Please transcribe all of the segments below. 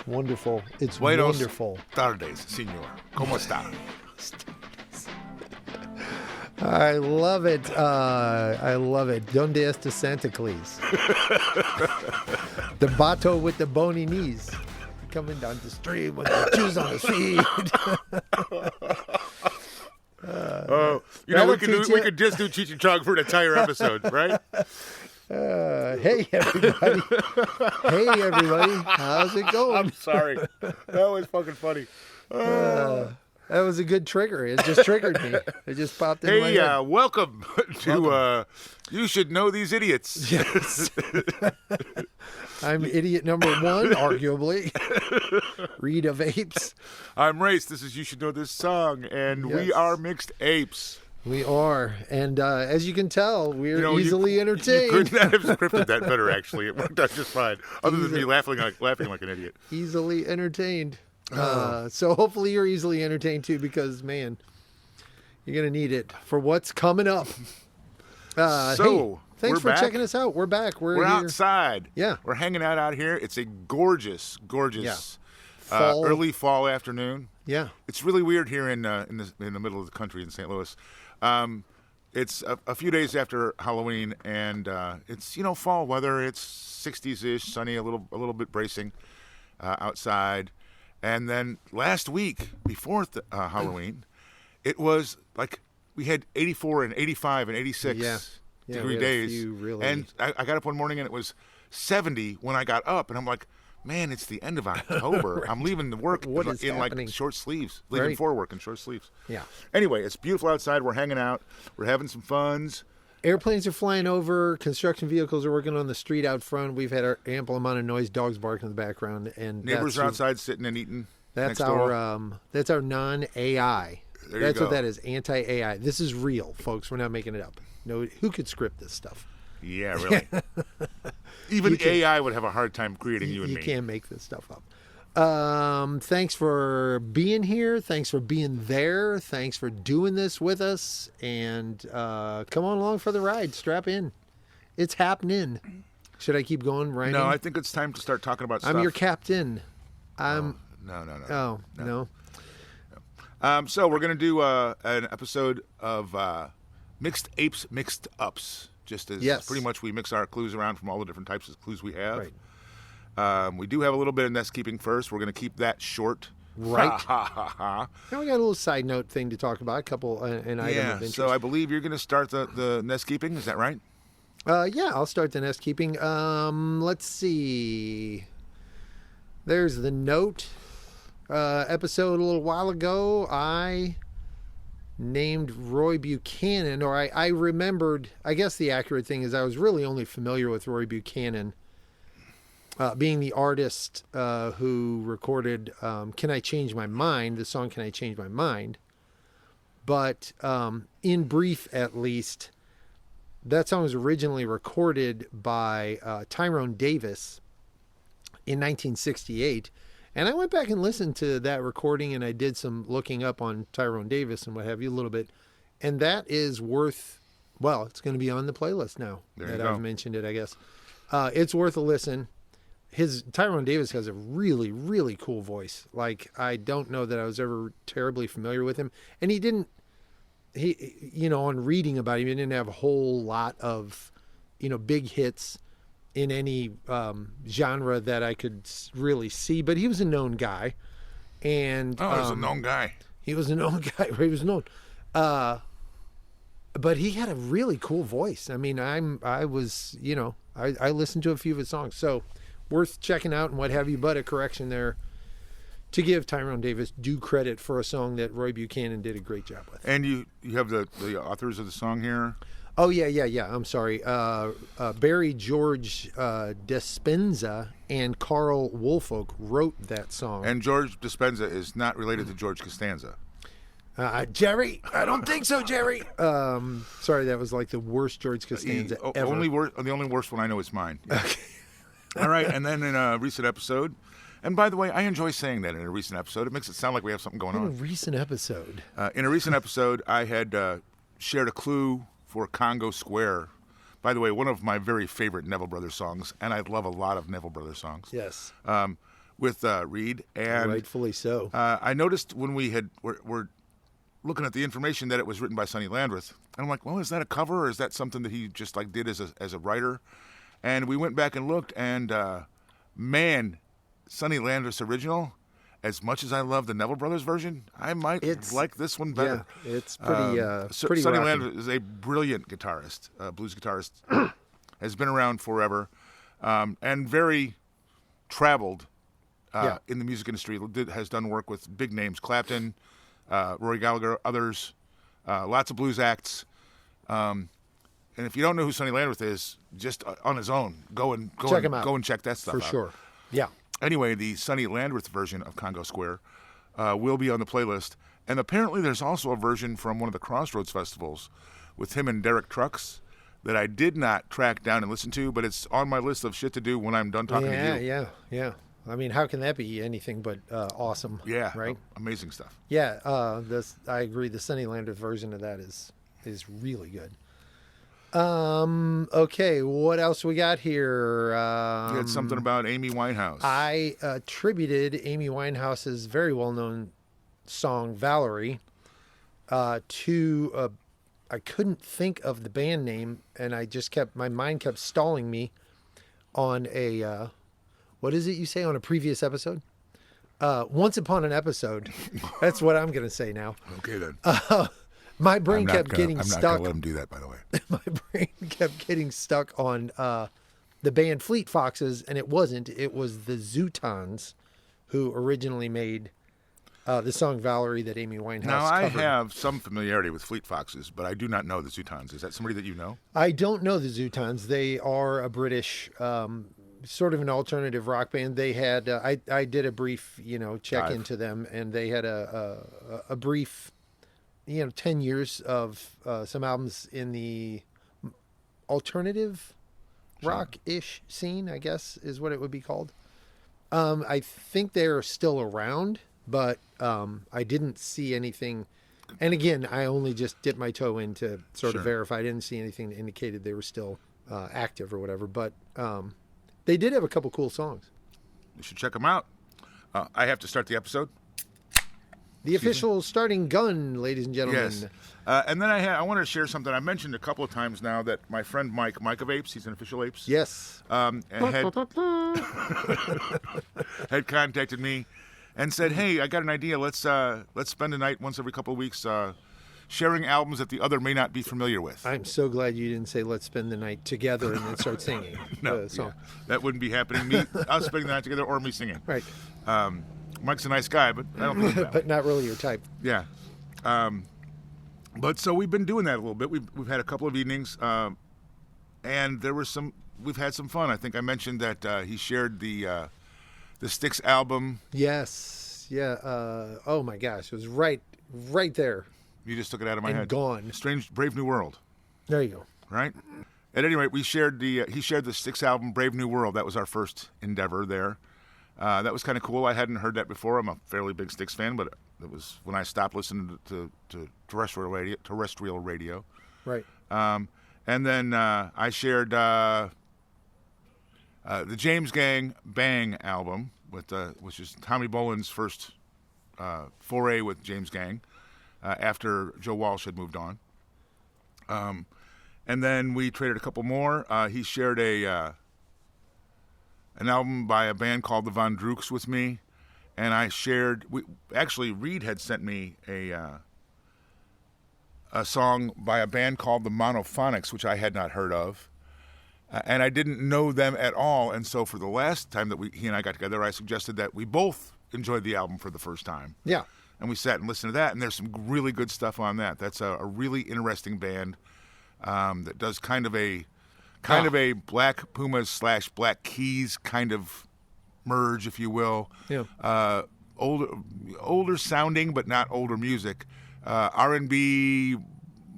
wonderful. It's Buenos wonderful. tardes, señor. ¿Cómo está? I love it. I love it. ¿Dónde está Santa Claus? The bato with the bony knees. Coming down the street with the shoes on his feet. We could just do Cheech and Chong for an entire episode, right? Hey everybody. Hey everybody. How's it going? I'm sorry. That was fucking funny. That was a good trigger. It just triggered me. It just popped in my head. Hey, welcome to You Should Know These Idiots. Yes. I'm idiot number one, arguably. Read of Apes. I'm Rayce. This is You Should Know This Song, and we are mixed apes. We are. And as you can tell, we're easily entertained. You could not have scripted that better, actually. It worked out just fine, other than me laughing like an idiot. Easily entertained. So hopefully you're easily entertained, too, because, man, you're going to need it for what's coming up. Hey, thanks for checking us out. We're back. We're here. Outside. Yeah. We're hanging out here. It's a gorgeous early fall afternoon. Yeah. It's really weird here in the middle of the country in St. Louis. It's a few days after Halloween, and it's fall weather. It's 60s-ish, sunny, a little bit bracing outside. And then last week before Halloween, it was like we had 84 and 85 and 86 degree days. And I got up one morning and it was 70 when I got up, and I'm like, man, it's the end of October. Right. I'm leaving the work What is happening? Like short sleeves, leaving for work in short sleeves. Yeah. Anyway, it's beautiful outside. We're hanging out. We're having some funs. Airplanes are flying over. Construction vehicles are working on the street out front. We've had our ample amount of noise. Dogs barking in the background, and neighbors are outside sitting and eating. That's our non-AI. That's what that is. Anti-AI. This is real, folks. We're not making it up. No, who could script this stuff? Yeah, really. Even AI would have a hard time creating you and me. You can't make this stuff up. Thanks for being here. Thanks for being there. Thanks for doing this with us. And come on along for the ride. Strap in. It's happening. Should I keep going, Ryan? No, I think it's time to start talking about stuff. I'm your captain. No. Oh, no. So we're going to do an episode of Mixed Apes, Mixed Ups. Just as pretty much we mix our clues around from all the different types of clues we have. Right. We do have a little bit of nest keeping first. We're going to keep that short. Right. Now we got a little side note thing to talk about, a couple an item of interest. So I believe you're going to start the nest keeping. Is that right? Yeah, I'll start the nest keeping. Let's see. There's the note. Episode a little while ago, I named Roy Buchanan, or I remembered, I guess the accurate thing is I was really only familiar with Roy Buchanan being the artist who recorded Can I Change My Mind, the song Can I Change My Mind. But in brief, at least, that song was originally recorded by Tyrone Davis in 1968. And I went back and listened to that recording, and I did some looking up on Tyrone Davis and what have you a little bit. And that is worth, well, it's going to be on the playlist now that I've mentioned it, I guess. It's worth a listen. Tyrone Davis has a really, really cool voice. Like, I don't know that I was ever terribly familiar with him. And on reading about him, he didn't have a whole lot of, big hits in any genre that I could really see, but he was a known guy. And he was a known guy. He was a known guy. He was known. But he had a really cool voice. I mean, I listened to a few of his songs, so worth checking out and what have you, but a correction there to give Tyrone Davis due credit for a song that Roy Buchanan did a great job with. And you have the authors of the song here? Oh, yeah. I'm sorry. Barry George Despenza and Carl Woolfolk wrote that song. And George Despenza is not related to George Costanza. Jerry, I don't think so, Jerry. Sorry, that was like the worst George Costanza ever. The only worst one I know is mine. Yeah. Okay. All right, and then in a recent episode, and by the way, I enjoy saying that in a recent episode. It makes it sound like we have something going on. In a recent episode? In a recent episode, I had shared a clue for Congo Square. By the way, one of my very favorite Neville Brothers songs, and I love a lot of Neville Brothers songs. Yes. with Reed, and rightfully so. I noticed when we're looking at the information that it was written by Sonny Landreth, and I'm like, well, is that a cover or is that something that he just like did as a writer? And we went back and looked, and man, Sonny Landreth's original. As much as I love the Neville Brothers version, I might like this one better. Yeah, it's pretty. Pretty Sonny rocking. Landreth is a brilliant guitarist, blues guitarist, has been around forever, and very traveled in the music industry. Has done work with big names, Clapton, Rory Gallagher, others, lots of blues acts. And if you don't know who Sonny Landreth is, just on his own, check him out. Go and check that stuff out. For sure. Yeah. Anyway, the Sonny Landreth version of Congo Square will be on the playlist. And apparently there's also a version from one of the Crossroads festivals with him and Derek Trucks that I did not track down and listen to, but it's on my list of shit to do when I'm done talking to you. Yeah. I mean, how can that be anything but awesome? Yeah. Right? Amazing stuff. Yeah, I agree. The Sonny Landreth version of that is really good. Okay, what else we got here? You had something about Amy Winehouse. I attributed Amy Winehouse's very well-known song Valerie to I couldn't think of the band name, and my mind kept stalling me on a what is it you say on a previous episode? Once upon an episode. That's what I'm going to say now. Okay then. My brain kept getting stuck. I'm not going to let him do that, by the way. My brain kept getting stuck on the band Fleet Foxes, and it wasn't. It was the Zootons who originally made the song Valerie that Amy Winehouse Now, I covered. have some familiarity with Fleet Foxes, but I do not know the Zootons. Is that somebody that you know? I don't know the Zootons. They are a British, sort of an alternative rock band. They had, I did a brief, check into them, and they had a brief, 10 years of some albums in the alternative rock-ish scene, I guess is what it would be called. I think they're still around, but I didn't see anything. And again, I only just dipped my toe in to sort of verify. I didn't see anything that indicated they were still active or whatever. But they did have a couple cool songs. You should check them out. I have to start the episode. The official starting gun, ladies and gentlemen. Yes. And then I wanted to share something. I mentioned a couple of times now that my friend Mike of Apes, he's an official Apes. Yes. And had contacted me and said, "Hey, I got an idea. Let's spend a night once every couple of weeks sharing albums that the other may not be familiar with." I'm so glad you didn't say let's spend the night together and then start singing. No, that wouldn't be happening. Us spending the night together or me singing. Right. Mike's a nice guy, but I don't think that but not really your type. Yeah. But so we've been doing that a little bit. We've had a couple of evenings, and we've had some fun. I think I mentioned that he shared the Styx album. Yes. Yeah. Oh my gosh, it was right there. You just took it out of my and head. Gone. Strange, Brave New World. There you go. Right. At any rate, he shared the Styx album, Brave New World. That was our first endeavor there. That was kind of cool. I hadn't heard that before. I'm a fairly big Styx fan, but it was when I stopped listening to terrestrial radio. Right. And then I shared the James Gang Bang album, which is Tommy Bolin's first foray with James Gang after Joe Walsh had moved on. And then we traded a couple more. He shared an album by a band called the Von Drukes with me, and I shared. Reed had sent me a song by a band called the Monophonics, which I had not heard of, and I didn't know them at all. And so for the last time that he and I got together, I suggested that we both enjoyed the album for the first time. Yeah. And we sat and listened to that, and there's some really good stuff on that. That's a really interesting band that does kind of a Black Pumas / Black Keys kind of merge, if you will. Yeah. Older sounding, but not older music. R&B,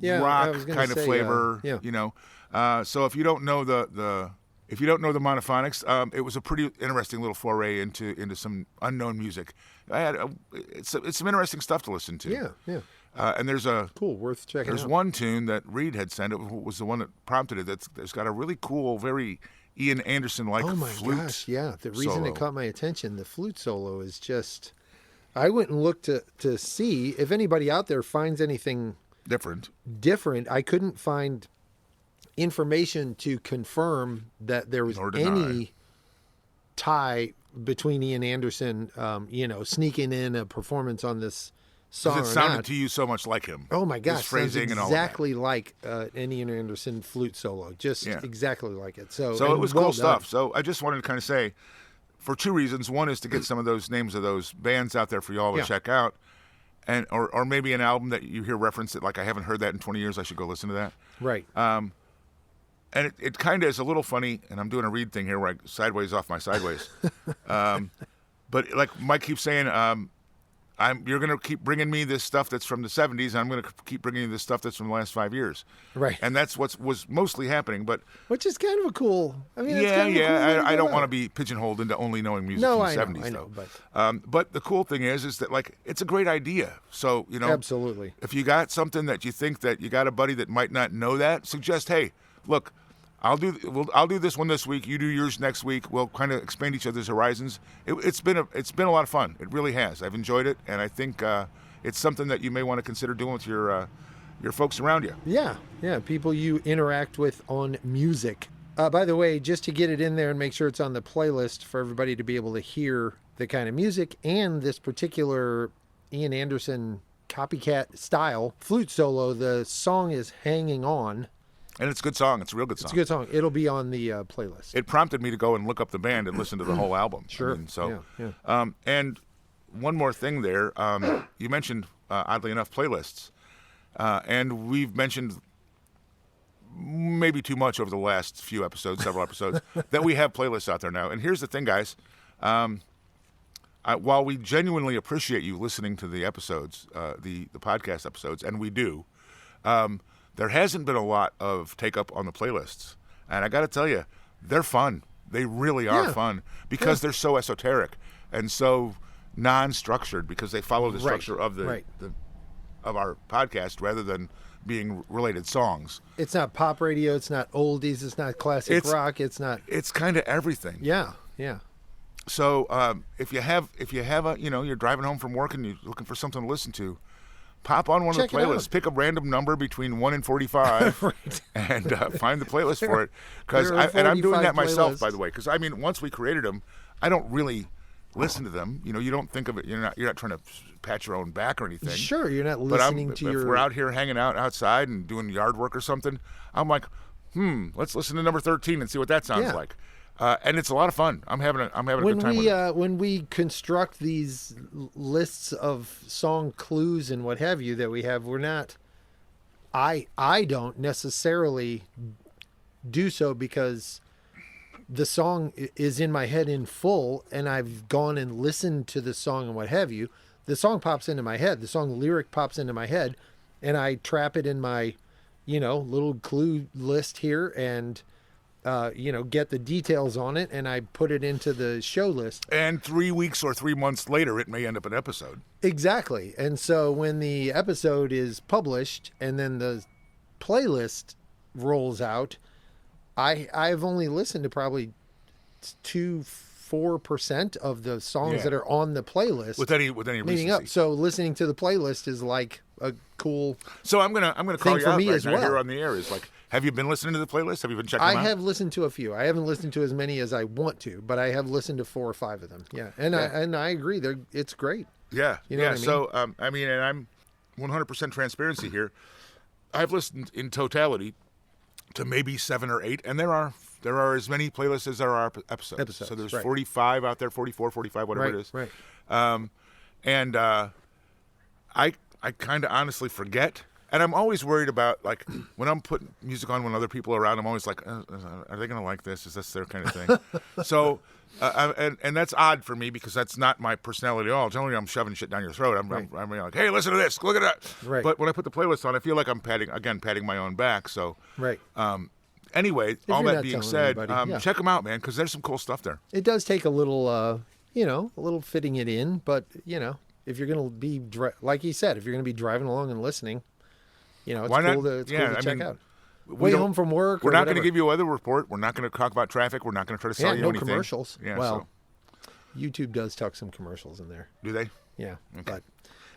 rock kind of flavor. So if you don't know the Monophonics, it was a pretty interesting little foray into some unknown music. It's some interesting stuff to listen to. Yeah. Yeah. And there's worth checking out. There's one tune that Reed had sent. It was the one that prompted it. That's got a really cool, very Ian Anderson like Oh my flute. gosh, yeah. The reason solo. it caught my attention, the flute solo is just. I went and looked to see if anybody out there finds anything Different. I couldn't find information to confirm that there was Nor deny. any tie between Ian Anderson, sneaking in a performance on this song. Because it or sounded not. to you so much like him. Oh my gosh, His phrasing sounds and all that. exactly like an Ian Anderson flute solo, just Yeah. exactly like it. So So it was well cool done. stuff. So I just wanted to kind of say, for two reasons. One is to get some of those names of those bands out there for y'all to Yeah. check out, and or maybe an album that you hear referenced that like I haven't heard that in 20 years. I should go listen to that. Right. And it kind of is a little funny, and I'm doing a read thing here where I sideways off my sideways. But like Mike keeps saying, you're going to keep bringing me this stuff that's from the 70s, and I'm going to keep bringing you this stuff that's from the last 5 years. Right. And that's what was mostly happening. But Which is kind of a cool. I mean, yeah, kind of a cool way I go don't about want to it. be pigeonholed into only knowing music No, from the I 70s, know, though. But the cool thing is that like it's a great idea. So Absolutely. if you got something that you think that you got a buddy that might not know that, suggest, hey, look, I'll do this one this week. You do yours next week. We'll kind of expand each other's horizons. It's been a lot of fun. It really has. I've enjoyed it, and I think it's something that you may want to consider doing with your folks around you. Yeah, people you interact with on music. By the way, just to get it in there and make sure it's on the playlist for everybody to be able to hear the kind of music and this particular Ian Anderson copycat style flute solo, the song is Hanging On. And it's a good song. It's a real good song. It's a good song. It'll be on the playlist. It prompted me to go and look up the band and listen to the whole album. Sure. Yeah. And one more thing there. You mentioned, oddly enough, playlists. And we've mentioned maybe too much over the last few episodes, several episodes, that we have playlists out there now. And here's the thing, guys. While we genuinely appreciate you listening to the episodes, the podcast episodes, and we do, there hasn't been a lot of take-up on the playlists. And I got to tell you, they're fun. They really are fun because they're so esoteric and so non-structured because they follow the structure of of our podcast rather than being related songs. It's not pop radio. It's not oldies. It's not classic rock. It's not. It's kind of everything. Yeah. So if you have a you're driving home from work and you're looking for something to listen to, pop on one Check of it the playlists. out. Pick a random number between 1 and 45 Right. and find the playlist for it. There are And I'm doing 45 that myself, playlists. by the way. Because I mean, once we created them, I don't really listen to them. You don't think of it. You're not trying to pat your own back or anything. Sure, you're not But listening to if your. we're out here hanging out outside and doing yard work or something, I'm like, let's listen to number 13 and see what that sounds like. And it's a lot of fun. I'm having a good time with it. When we construct these lists of song clues and what have you that we have, we're not. I don't necessarily do so because the song is in my head in full, and I've gone and listened to the song and what have you. The song pops into my head. The song lyric pops into my head, and I trap it in my, little clue list here and. Get the details on it, and I put it into the show list. And 3 weeks or 3 months later, it may end up an episode. Exactly. And so when the episode is published and then the playlist rolls out, I've only listened to probably 4% of the songs that are on the playlist With any leading recency. up. So listening to the playlist is like a cool. So I'm gonna call thing you for out me right as now well. here on the air. Is like, have you been listening to the playlist? Have you been checking them I out? have listened to a few. I haven't listened to as many as I want to, but I have listened to 4 or 5 of them. Yeah, and I agree. It's great. Yeah, You know what I mean? So and I'm 100% transparency here. I've listened in totality to maybe 7 or 8, and there are as many playlists as there are episodes. So there's 45 out there, 44, 45, whatever it is. Right. And I kind of honestly forget. And I'm always worried about, like, when I'm putting music on when other people are around, I'm always like, are they going to like this? Is this their kind of thing? So, and that's odd for me because that's not my personality at all. Generally, I'm shoving shit down your throat. I'm like, hey, listen to this. Look at that. Right. But when I put the playlist on, I feel like I'm patting my own back. So, Right. Anyway, all you're that not being telling said, anybody, check them out, man, because there's some cool stuff there. It does take a little, a little fitting it in, but if you're going to be like you said, if you're going to be driving along and listening, it's Why cool not? to check out. way home from work. We're or not going to whatever. give you a weather report. We're not going to talk about traffic. We're not going to try to sell you no anything. commercials. Yeah, Well, YouTube does tuck some commercials in there. do they? Yeah, but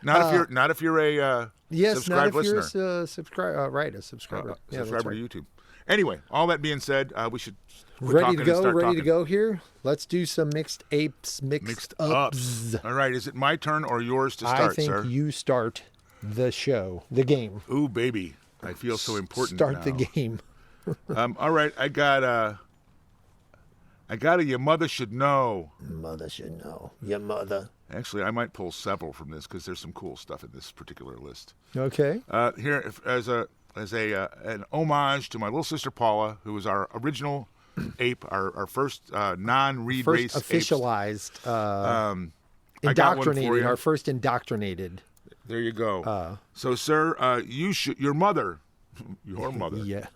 Not if you're a yes, not subscribed if listener. you're a subscriber. Right, a subscriber. Yeah, that's subscriber right. to YouTube. Anyway, all that being said, we should quit Ready talking to and go. start Ready talking. to go here. Let's do some mixed apes, mixed ups. All right, is it my turn or yours to start, I think sir? you start the show, the game. Ooh, baby, I feel so important. Start now. the game. All right, I got a Your Mother Should Know. Mother should know. Your mother. Actually, I might pull several from this because there's some cool stuff in this particular list. Okay. Here, as an homage to my little sister Paula, who was our original ape, our first non-read First race officialized, I got one for indoctrinated. you. Our first indoctrinated. There you go. So, sir, your mother, your mother. Yeah.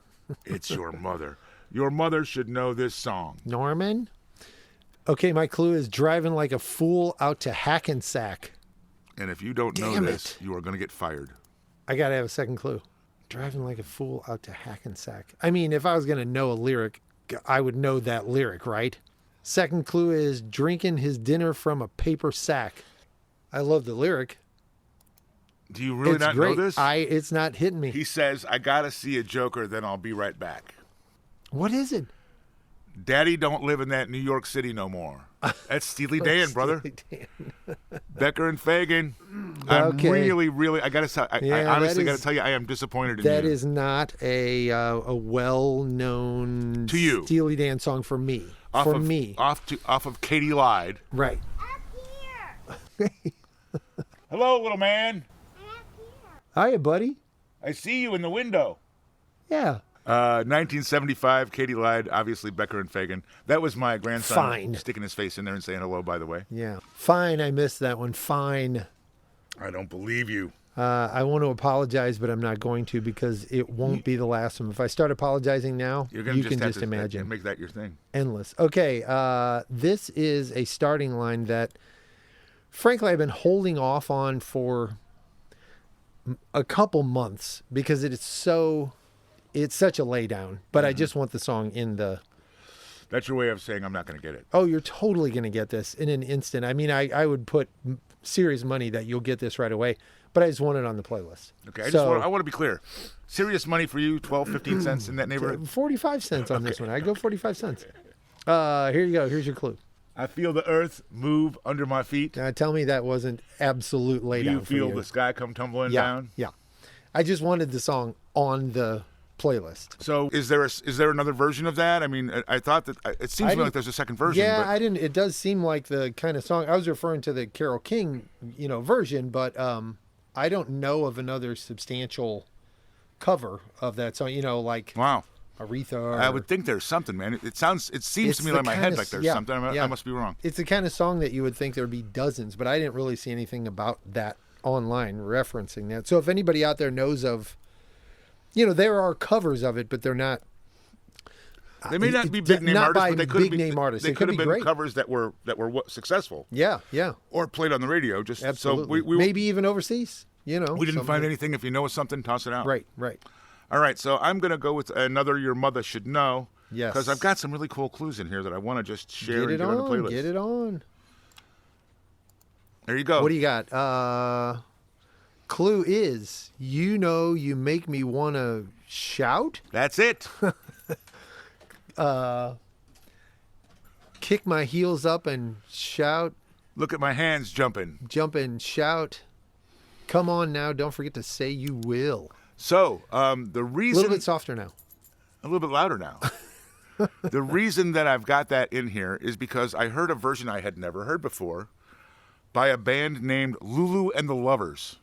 It's your mother. Your mother should know this song. Norman. Okay, my clue is driving like a fool out to Hackensack. And if you don't know Damn this, it. you are going to get fired. I gotta have a second clue. Driving like a fool out to Hackensack. I mean, if I was gonna know a lyric, I would know that lyric, right? Second clue is drinking his dinner from a paper sack. I love the lyric. Do you really It's not great. know this? It's not hitting me. He says, I got to see a Joker, then I'll be right back. What is it? Daddy don't live in that New York City no more. That's Steely Dan, brother. Steely Dan. Becker and Fagan. I'm Okay. really, I got to I Yeah, honestly that got is- to tell you, I am disappointed in That you. is not a well-known To you. Steely Dan song for me. Off of Katie Lied. Right. Hello, little man. Hiya, buddy. I see you in the window. Yeah. 1975, Katie Lied, obviously Becker and Fagan. That was my grandson Fine. sticking his face in there and saying hello, by the way. Yeah. Fine, I missed that one. Fine. I don't believe you. I want to apologize, but I'm not going to because it won't be the last one. If I start apologizing now, You're gonna you just can have just to imagine. make that your thing. Endless. Okay, this is a starting line that, frankly, I've been holding off on for a couple months because it's such a laydown. But I just want the song in the... That's your way of saying I'm not going to get it. Oh, you're totally going to get this in an instant. I mean, I would put serious money that you'll get this right away, but I just want it on the playlist. Okay, I want to be clear. Serious money for you, 12, 15 cents in that neighborhood? 45 cents on this one. I go 45 cents. Here you go. Here's your clue. I feel the earth move under my feet. Now, tell me that wasn't absolute laydown You for feel you. the sky come tumbling Yeah, down. yeah. I just wanted the song on the playlist. So is there another version of that? I mean, I thought that it seems to me like there's a second version. Yeah, but I didn't. It does seem like the kind of song I was referring to the Carole King, version, but I don't know of another substantial cover of that song. Like wow. Aretha. Or, I would think there's something, man. It seems It's to me the like my kind head of- like there's yeah, something. yeah. I must be wrong. It's the kind of song that you would think there would be dozens, but I didn't really see anything about that online referencing that. So if anybody out there knows of, there are covers of it, but they're not. They may not be big name not artists, by but they could big be name artists. They They could could have be been great. covers that were successful Yeah, yeah, or played on the radio. Just absolutely. So we Maybe even overseas. we didn't find something. anything. If you know something, toss it out. Right, right. All right, so I'm going to go with another Your Mother Should Know. Yes. Because I've got some really cool clues in here that I want to just share Get and it get on the on. playlist. Get it on. There you go. What do you got? Clue is, you make me want to shout, That's it. kick my heels up and shout, Look at my hands jumping. jump and shout. Come on now, don't forget to say you will. So the A reason... little bit softer now. A little bit louder now. The reason that I've got that in here is because I heard a version I had never heard before by a band named Lulu and the Lovers.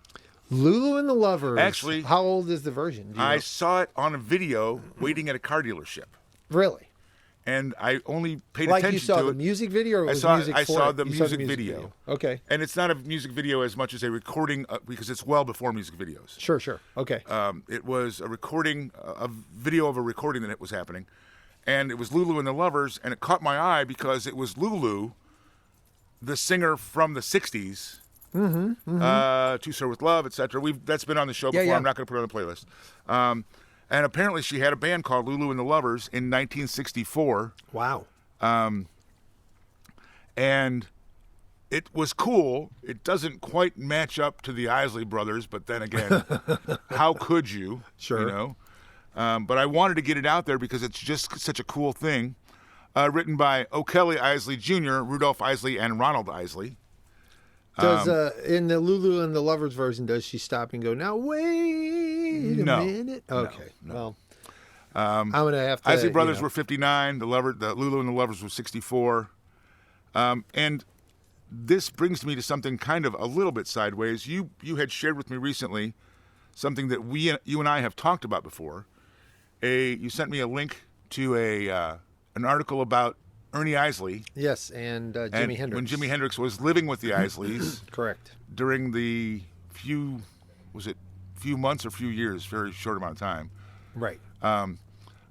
Lulu and the Lovers. Actually, how old is the version? Do you I know? saw it on a video waiting at a car dealership. Really? And I only paid Like attention you saw to the it. music video or it I was saw- music I for saw it? the You music video. Okay. And it's not a music video as much as a recording because it's well before music videos. Sure. Okay. It was a recording, a video of a recording that it was happening. And it was Lulu and the Lovers, and it caught my eye because it was Lulu, the singer from the 60s, To Sir With Love, etc. That's been on the show before. yeah. I'm not going to put it on the playlist. And apparently she had a band called Lulu and the Lovers in 1964. Wow. And it was cool. It doesn't quite match up to the Isley Brothers, but then again, how could you? Sure. You know? But I wanted to get it out there because it's just such a cool thing. Written by O'Kelly Isley Jr., Rudolph Isley, and Ronald Isley. Does in the Lulu and the Lovers version, does she stop and go, now wait a minute? Okay. No. Well, I'm going to have to... Isley Brothers were 59. The Lulu and the Lovers were 64. And this brings me to something kind of a little bit sideways. You had shared with me recently something that you and I have talked about before. You sent me a link to an article about Ernie Isley. Yes, and Jimi Hendrix. When Jimi Hendrix was living with the Isleys. Correct. During the few months or few years, very short amount of time. Right.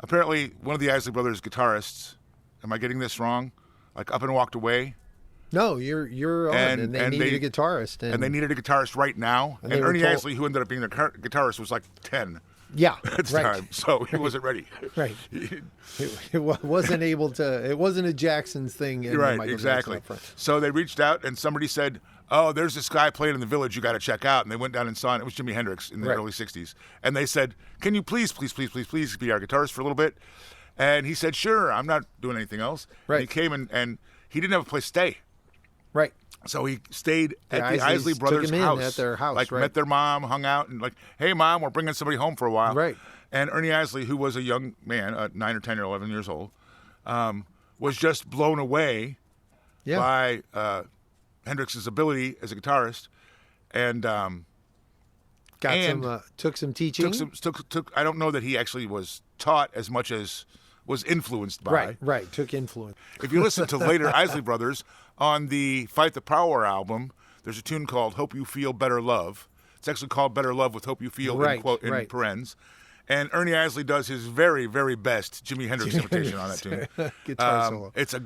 Apparently, one of the Isley Brothers guitarists, am I getting this wrong? Like up and walked away. No, you're on, and they needed a guitarist. And they needed a guitarist right now. And Ernie Isley, who ended up being the guitarist, was like 10. Yeah, at the time, so he wasn't ready. Right. It wasn't able to. It wasn't a Jackson's thing. Right, exactly. So they reached out, and somebody said, "Oh, there's this guy playing in the Village. You got to check out." And they went down and saw it. It was Jimi Hendrix in the early '60s. And they said, "Can you please be our guitarist for a little bit?" And he said, "Sure. I'm not doing anything else." Right. And he came and he didn't have a place to stay. Right. So he stayed at the Isley Brothers' house. At their house, like met their mom, hung out, and like, "Hey, Mom, we're bringing somebody home for a while." Right. And Ernie Isley, who was a young man, 9 or 10 or 11 years old, was just blown away by Hendrix's ability as a guitarist, and took some teaching. Took. I don't know that he actually was taught as much as was influenced by. Right. Took influence. If you listen to later Isley Brothers, on the Fight the Power album, there's a tune called Hope You Feel Better Love. It's actually called Better Love with Hope You Feel in parens. And Ernie Isley does his very, very best Jimi Hendrix imitation on that tune. Guitar solo. It's a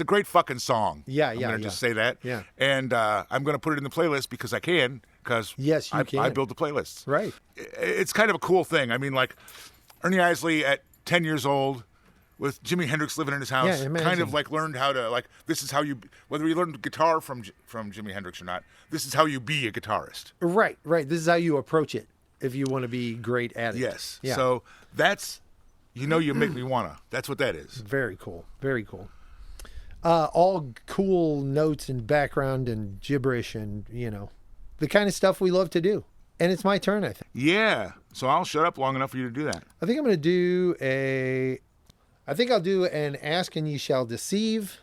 great fucking song. I'm going to just say that. Yeah. And I'm going to put it in the playlist because I can. Because yes, you can. I build the playlists. Right. It's kind of a cool thing. I mean, like, Ernie Isley at 10 years old, with Jimi Hendrix living in his house, kind of like learned how to, like, this is how you, whether you learned guitar from Jimi Hendrix or not, this is how you be a guitarist. Right. This is how you approach it if you want to be great at it. Yes. Yeah. So that's, you make me wanna. That's what that is. Very cool. Very cool. All cool notes and background and gibberish and, the kind of stuff we love to do. And it's my turn, I think. Yeah. So I'll shut up long enough for you to do that. I think I'm going to do I'll do an Ask and Ye Shall Deceive.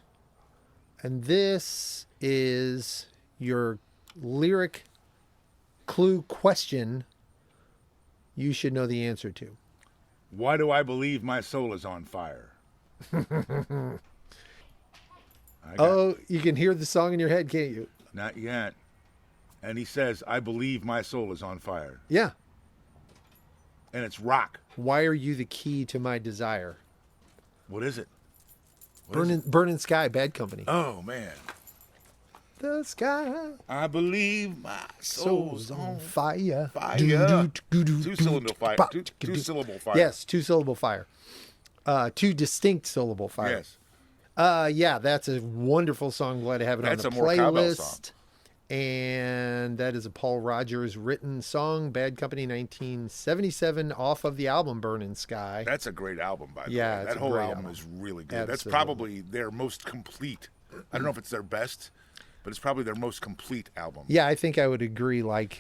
And this is your lyric clue question you should know the answer to. Why do I believe my soul is on fire? You can hear the song in your head, can't you? Not yet. And he says, I believe my soul is on fire. Yeah. And it's rock. Why are you the key to my desire? What is it? Burning Sky, Bad Company. Oh, man. The sky. I believe my soul's on fire. Two-syllable fire. Two-syllable fire. Yes, two-syllable fire. Two distinct syllable fire. Yes. Yeah, that's a wonderful song. Glad to have it on the playlist. And that is a Paul Rogers written song, Bad Company, 1977, off of the album Burning Sky. That's a great album, by the way. Yeah, that whole album is really good. Absolutely. That's probably their most complete. I don't know if it's their best, but it's probably their most complete album. Yeah, I think I would agree. Like,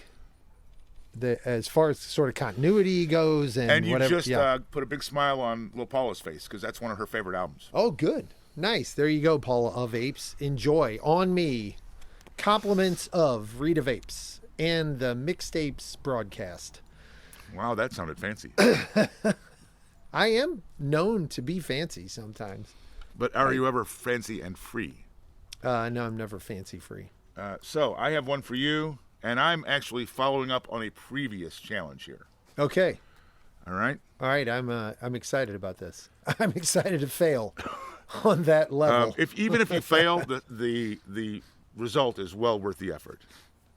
as far as sort of continuity goes, and you whatever, just put a big smile on Lil Paula's face because that's one of her favorite albums. Oh, good, nice. There you go, Paula of Apes. Enjoy on me. Compliments of Rita Vapes and the Mixtapes broadcast. Wow, that sounded fancy. I am known to be fancy sometimes. But are you ever fancy and free? No, I'm never fancy free. So I have one for you, and I'm actually following up on a previous challenge here. Okay. All right. I'm excited about this. I'm excited to fail on that level. Even if you fail, the result is well worth the effort.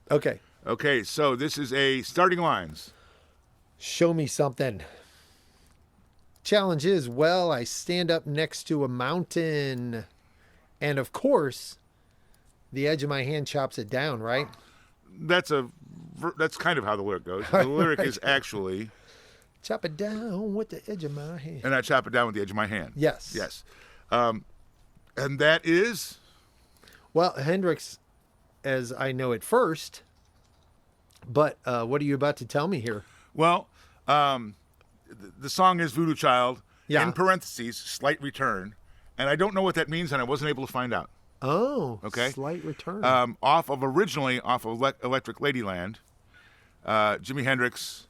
Okay. Okay, so this is a starting lines. Show me something. Challenge is, well, I stand up next to a mountain. And of course, the edge of my hand chops it down, right? That's kind of how the lyric goes. The lyric is actually, chop it down with the edge of my hand. and I chop it down with the edge of my hand. Yes. Yes. And that is? Well, Hendrix, as I know it first, but what are you about to tell me here? Well, the song is Voodoo Child, Yeah. in parentheses, slight return. And I don't know what that means, and I wasn't able to find out. Oh, Okay. Slight return. Originally off of Electric Ladyland, Jimi Hendrix,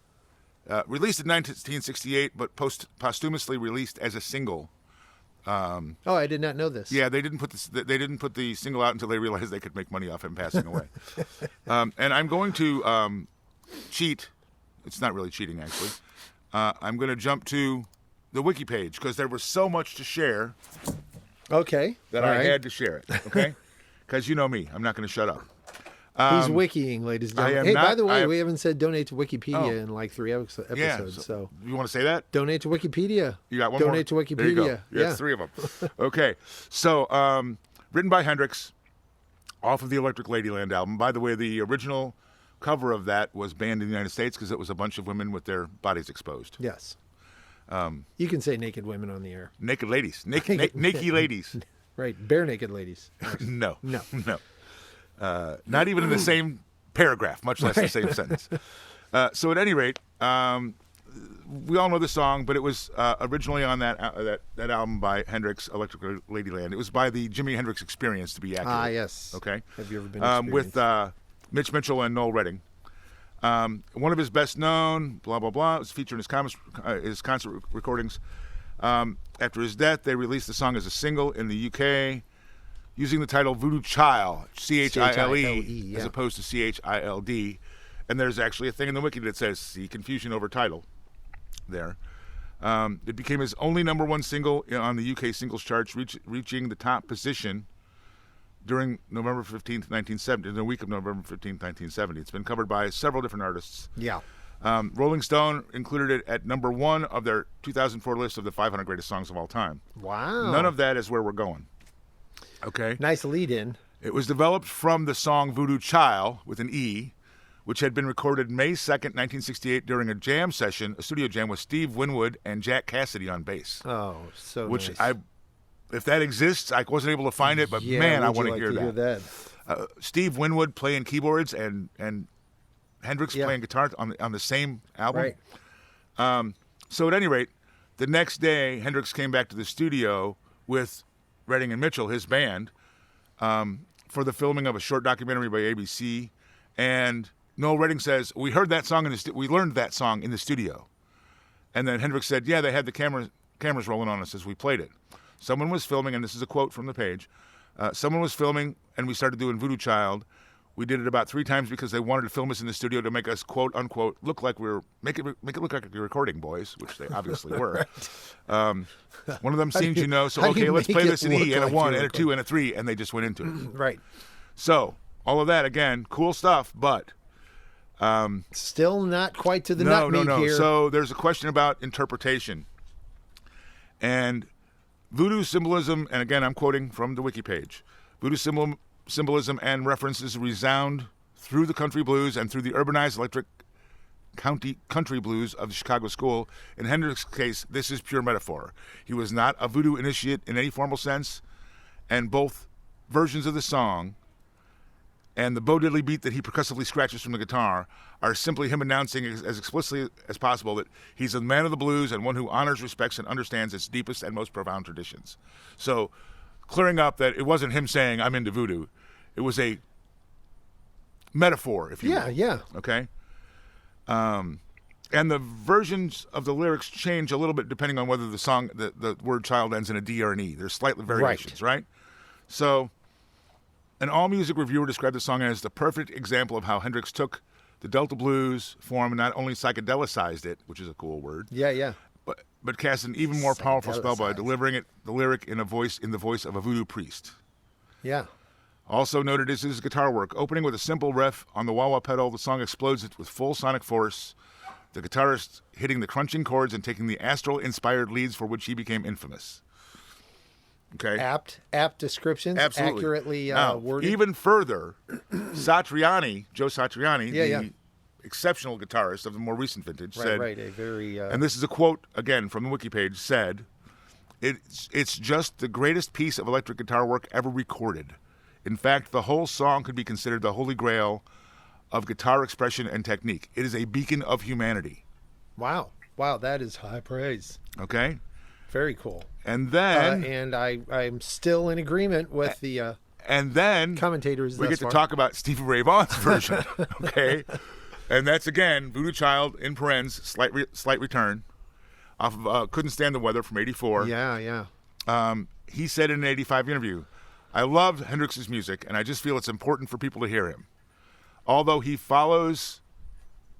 released in 1968, but posthumously released as a single. Oh, I did not know this. Yeah, they didn't put the single out until they realized they could make money off him passing away. And I'm going to cheat. It's not really cheating, actually. I'm going to jump to the wiki page because there was so much to share Okay. that All I right. had to share it. Okay, because you know me, I'm not going to shut up. He's wikiing, ladies and I gentlemen. am Hey, not- by the I way, am- we haven't said donate to Wikipedia Oh. in like 3 episodes. Yeah. So You want to say that? donate to Wikipedia. You got one donate more? to There you go. Wikipedia. Yeah, Yeah. 3 of them. Okay. So, written by Hendrix, off of the Electric Ladyland album. By the way, the original cover of that was banned in the United States because it was a bunch of women with their bodies exposed. Yes. You can say naked women on the air. Naked ladies. Naked ladies. Right. Bare naked ladies. No. No. No. Not even in the same paragraph, much less the same sentence. So at any rate, we all know the song, but it was originally on that album by Hendrix, Electric Ladyland. It was by the Jimi Hendrix Experience, to be accurate. Ah, yes. Okay. Have you ever been with Mitch Mitchell and Noel Redding. One of his best known, blah, blah, blah. It was featured in his concert recordings. After his death, they released the song as a single in the UK using the title Voodoo Child, Chile, yeah. as opposed to Child. And there's actually a thing in the wiki that says, see confusion over title there. It became his only #1 single on the UK singles charts, reaching the top position during November 15th, 1970, in the week of November 15th, 1970. It's been covered by several different artists. Yeah. Rolling Stone included it at #1 of their 2004 list of the 500 greatest songs of all time. Wow. None of that is where we're going. Okay? Nice lead in. It was developed from the song Voodoo Child, with an E, which had been recorded May 2nd, 1968 during a jam session, a studio jam with Steve Winwood and Jack Cassidy on bass. Oh, so Which nice. if that exists, I wasn't able to find it, but Yeah, man, I would you want to like hear that. Steve Winwood playing keyboards and Hendrix Yeah. playing guitar on the same album. Right. So at any rate, the next day, Hendrix came back to the studio with Redding and Mitchell, his band, for the filming of a short documentary by ABC. And Noel Redding says, we heard that song we learned that song in the studio. And then Hendrix said, yeah, they had the cameras rolling on us as we played it. Someone was filming, and this is a quote from the page. Someone was filming, and we started doing Voodoo Child. We did it about 3 times because they wanted to film us in the studio to make us, quote unquote, look like make it look like you're recording, boys, which they obviously were. One of them scenes, so how do okay, you let's make play it this in E look and a like 1 you're and a 2 and a 3, and they just went into it. Right. So all of that again, cool stuff, but Still not quite to the no. nutmeg here. So there's a question about interpretation and voodoo symbolism, and again, I'm quoting from the wiki page. Voodoo symbolism and references resound through the country blues and through the urbanized electric country blues of the Chicago school. In Hendrix's case, this is pure metaphor. He was not a voodoo initiate in any formal sense, and both versions of the song and the Bo Diddley beat that he percussively scratches from the guitar are simply him announcing as explicitly as possible that he's a man of the blues and one who honors, respects, and understands its deepest and most profound traditions. So clearing up that it wasn't him saying, I'm into voodoo. It was a metaphor, if you will. Yeah. Okay? And the versions of the lyrics change a little bit depending on whether the song, the word child ends in a D or an E. There's slight variations, right? So an AllMusic reviewer described the song as the perfect example of how Hendrix took the Delta blues form and not only psychedelicized it, which is a cool word, Yeah. but cast an even more powerful spell by Psychedelicized. delivering the lyric in the voice of a voodoo priest. Yeah. Also noted is his guitar work. Opening with a simple riff on the wah-wah pedal, the song explodes with full sonic force, the guitarist hitting the crunching chords and taking the astral-inspired leads for which he became infamous. Okay. Apt descriptions, Absolutely. accurately Now, worded. even further, Satriani, Joe Satriani, Yeah, the exceptional guitarist of the more recent vintage, said, right, a very and this is a quote again from the wiki page, said, "It's just the greatest piece of electric guitar work ever recorded. In fact, the whole song could be considered the holy grail of guitar expression and technique. It is a beacon of humanity." wow, that is high praise. Okay. Very cool. And then, and I'm still in agreement with the and then commentators. we get to talk about Stevie Ray Vaughan's version. Okay. And that's, again, Voodoo Child, in parens, slight return, off of Couldn't Stand the Weather from 84. Yeah. He said in an 85 interview, "I love Hendrix's music, and I just feel it's important for people to hear him. Although he follows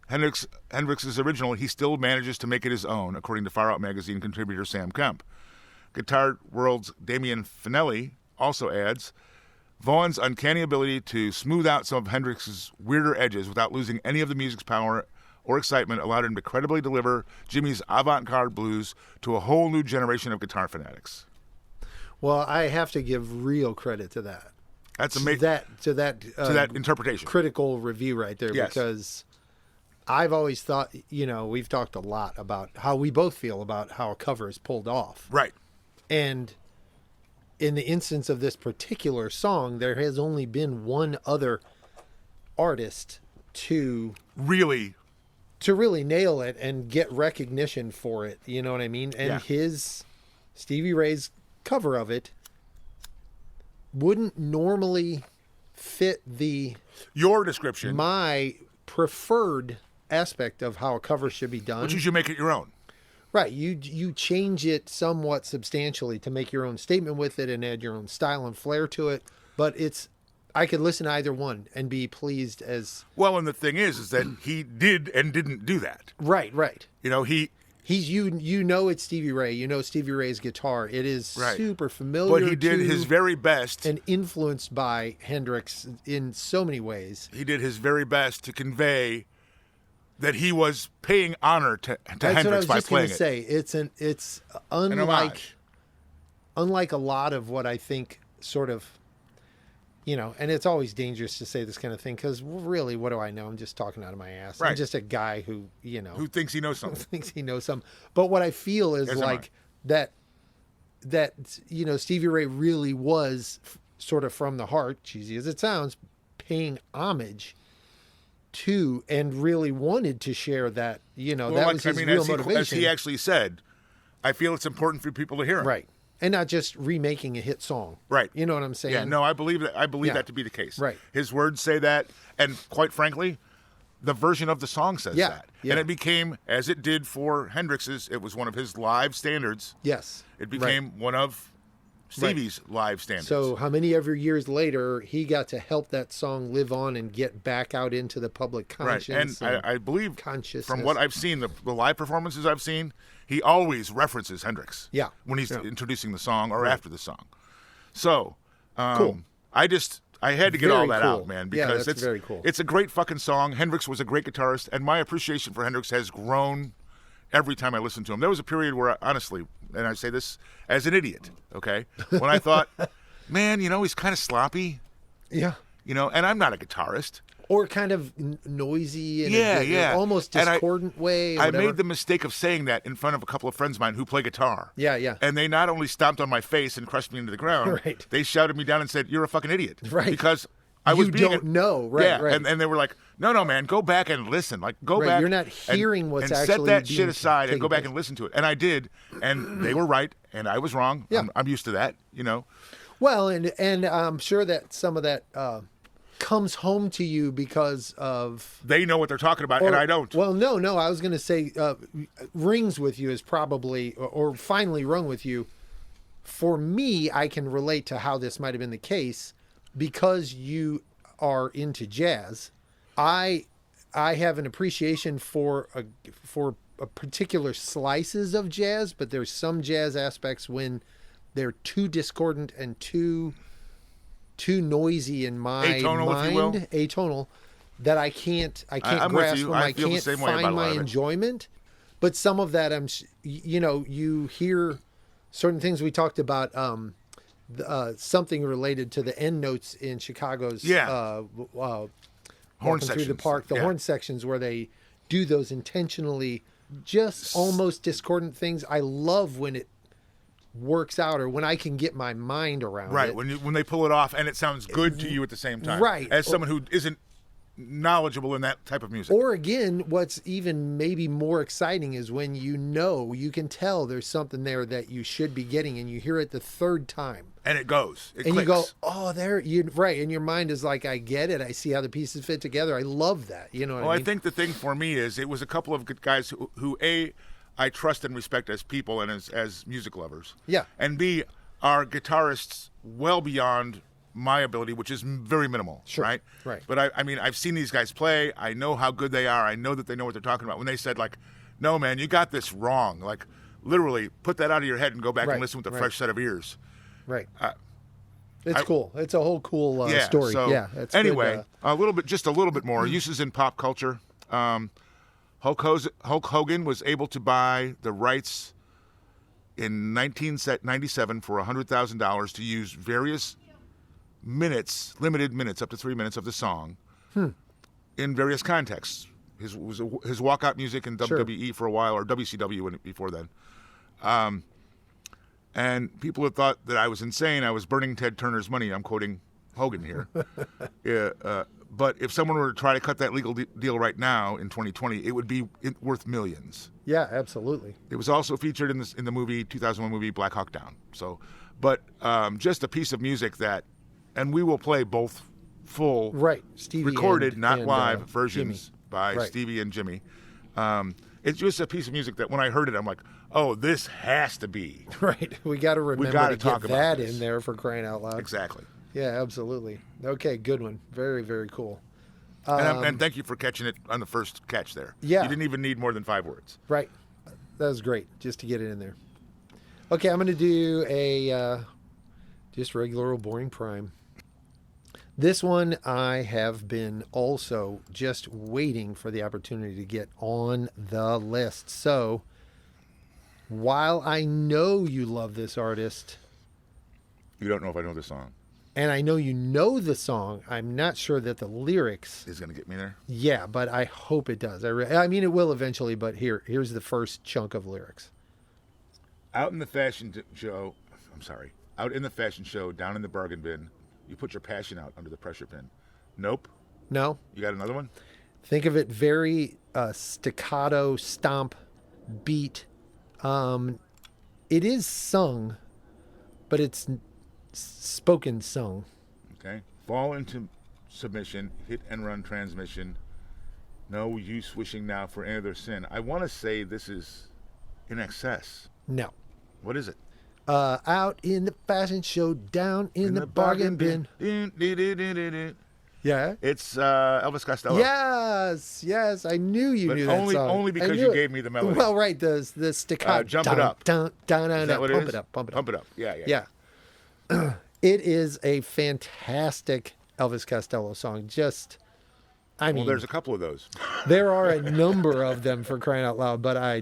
Hendrix's original, he still manages to make it his own," according to Far Out magazine contributor Sam Kemp. Guitar World's Damian Finelli also adds, "Vaughan's uncanny ability to smooth out some of Hendrix's weirder edges without losing any of the music's power or excitement allowed him to credibly deliver Jimmy's avant-garde blues to a whole new generation of guitar fanatics." Well, I have to give real credit to that. That's amazing. To that interpretation. Critical review right there, Yes. because I've always thought, we've talked a lot about how we both feel about how a cover is pulled off. Right. And in the instance of this particular song, there has only been one other artist to Really. nail it and get recognition for it. You know what I mean? And Stevie Ray's cover of it wouldn't normally fit Your description. my preferred aspect of how a cover should be done. But you should make it your own. Right. You change it somewhat substantially to make your own statement with it and add your own style and flair to it. But I could listen to either one and be pleased as... Well, and the thing is that he did and didn't do that. Right. He's it's Stevie Ray. Stevie Ray's guitar. It is super familiar. But he did his very best. And influenced by Hendrix in so many ways. He did his very best to convey that he was paying honor to Hendrix by playing it. That's what I was just going to say. It's unlike a lot of what I think sort of, and it's always dangerous to say this kind of thing because really, what do I know? I'm just talking out of my ass. Right. I'm just a guy who thinks he knows something. Thinks he knows something. But what I feel is that Stevie Ray really was sort of from the heart, cheesy as it sounds, paying homage to and really wanted to share that, that was his real motivation. As he actually said, I feel it's important for people to hear him. Right. And not just remaking a hit song. Right. You know what I'm saying? Yeah, no, I believe that. I believe that to be the case. Right. His words say that, and quite frankly, the version of the song says that. Yeah. And it became, as it did for Hendrix's, it was one of his live standards. Yes. It became one of Stevie's live standards. So how many ever years later, he got to help that song live on and get back out into the public conscience. Right. And I believe, from what I've seen, the live performances I've seen, he always references Hendrix. Yeah. When he's introducing the song or after the song. So, cool. I had to get all that out, man, because that's very cool. It's a great fucking song. Hendrix was a great guitarist, and my appreciation for Hendrix has grown every time I listen to him. There was a period where, honestly, and I say this as an idiot, okay, when I thought, man, he's kind of sloppy. Yeah. And I'm not a guitarist. Or kind of noisy in a almost discordant way. Or I made the mistake of saying that in front of a couple of friends of mine who play guitar. Yeah. And they not only stomped on my face and crushed me into the ground, right. They shouted me down and said, "You're a fucking idiot." Right. Because I was know. Right, yeah, right. And they were like, no, man, go back and listen. Like, go back. You're not hearing what's and actually set that shit aside and go back place. and listen to it. And I did, and they were right, and I was wrong. Yeah. I'm used to that, Well, and I'm sure that some of that comes home to you because of... They know what they're talking about, and I don't. Well, no, I was going to say rings with you is probably, or finally rung with you. For me, I can relate to how this might have been the case because you are into jazz. I have an appreciation for a particular slices of jazz, but there's some jazz aspects when they're too discordant and too noisy in my atonal, mind. if you will. Atonal. that I can't I'm with grasp you. them. I I feel the can't same way about find a lot my of it. enjoyment. But some of that, you hear certain things we talked about. Something related to the end notes in Chicago's horn Walking sections. through the park, the horn sections where they do those intentionally just almost discordant things. I love when it works out, or when I can get my mind around Right, it. when they pull it off and it sounds good to you at the same time. Right. As someone who isn't knowledgeable in that type of music. Or again, what's even maybe more exciting is when you can tell there's something there that you should be getting, and you hear it the third time. And it goes. It And clicks. you go, oh, right. And your mind is like, I get it. I see how the pieces fit together. I love that. You know what I mean? I think the thing for me is it was a couple of good guys who A, I trust and respect as people and as music lovers. Yeah. And B, are guitarists well beyond my ability, which is very minimal, Sure. right? Right. But I mean, I've seen these guys play. I know how good they are. I know that they know what they're talking about. When they said, like, no, man, you got this wrong. Like, literally, put that out of your head and go back Right, and listen with a right. fresh set of ears. Right. It's cool. It's a whole cool story. So Yeah. It's anyway, good, just a little bit more uses in pop culture. Hulk Hogan was able to buy the rights in 1997 for $100,000 to use various limited minutes, up to 3 minutes of the song, in various contexts. His walkout music in WWE for a while, or WCW before then. And people had thought that I was insane. I was burning Ted Turner's money. I'm quoting Hogan here. But if someone were to try to cut that legal deal right now in 2020, it would be worth millions. Yeah, absolutely. It was also featured in the movie 2001 movie Black Hawk Down. So, but just a piece of music that, and we will play both full, Stevie recorded, and not live versions Jimmy. by Stevie and Jimmy. It's just a piece of music that when I heard it, I'm like, oh, this has to be. Right. We got to remember gotta to talk get about that this. in there, for crying out loud. Exactly. Yeah, absolutely. Okay, good one. Very, very cool. And thank you for catching it on the first catch there. Yeah. You didn't even need more than 5 words. Right. That was great, just to get it in there. Okay, I'm going to do a just regular old boring prime. This one I have been also just waiting for the opportunity to get on the list. So, while I know you love this artist, You don't know if I know the song. and I know you know the song, I'm not sure that the lyrics... Is going to get me there? Yeah, but I hope it does. I mean, it will eventually, but here's the first chunk of lyrics. Out in the fashion show, down in the bargain bin, you put your passion out under the pressure pin. Nope. No? You got another one? Think of it very staccato, stomp, beat. It is sung, but it's spoken sung. Okay. Fall into submission, hit and run transmission. No use wishing now for any other sin. I want to say this is In Excess. No. What is it? Out in the fashion show, down in the bargain bin. Yeah. It's Elvis Costello. Yes. I knew you knew that song. Only I because knew you it. gave me the melody. Well, right, the staccato. Jump It Up. Dun, dun, dun, Is that what pump it is? it up, pump it up. Pump it up. Yeah. Yeah. It is a fantastic Elvis Costello song. I mean, Well, there's a couple of those. there are a number of them, for crying out loud, but I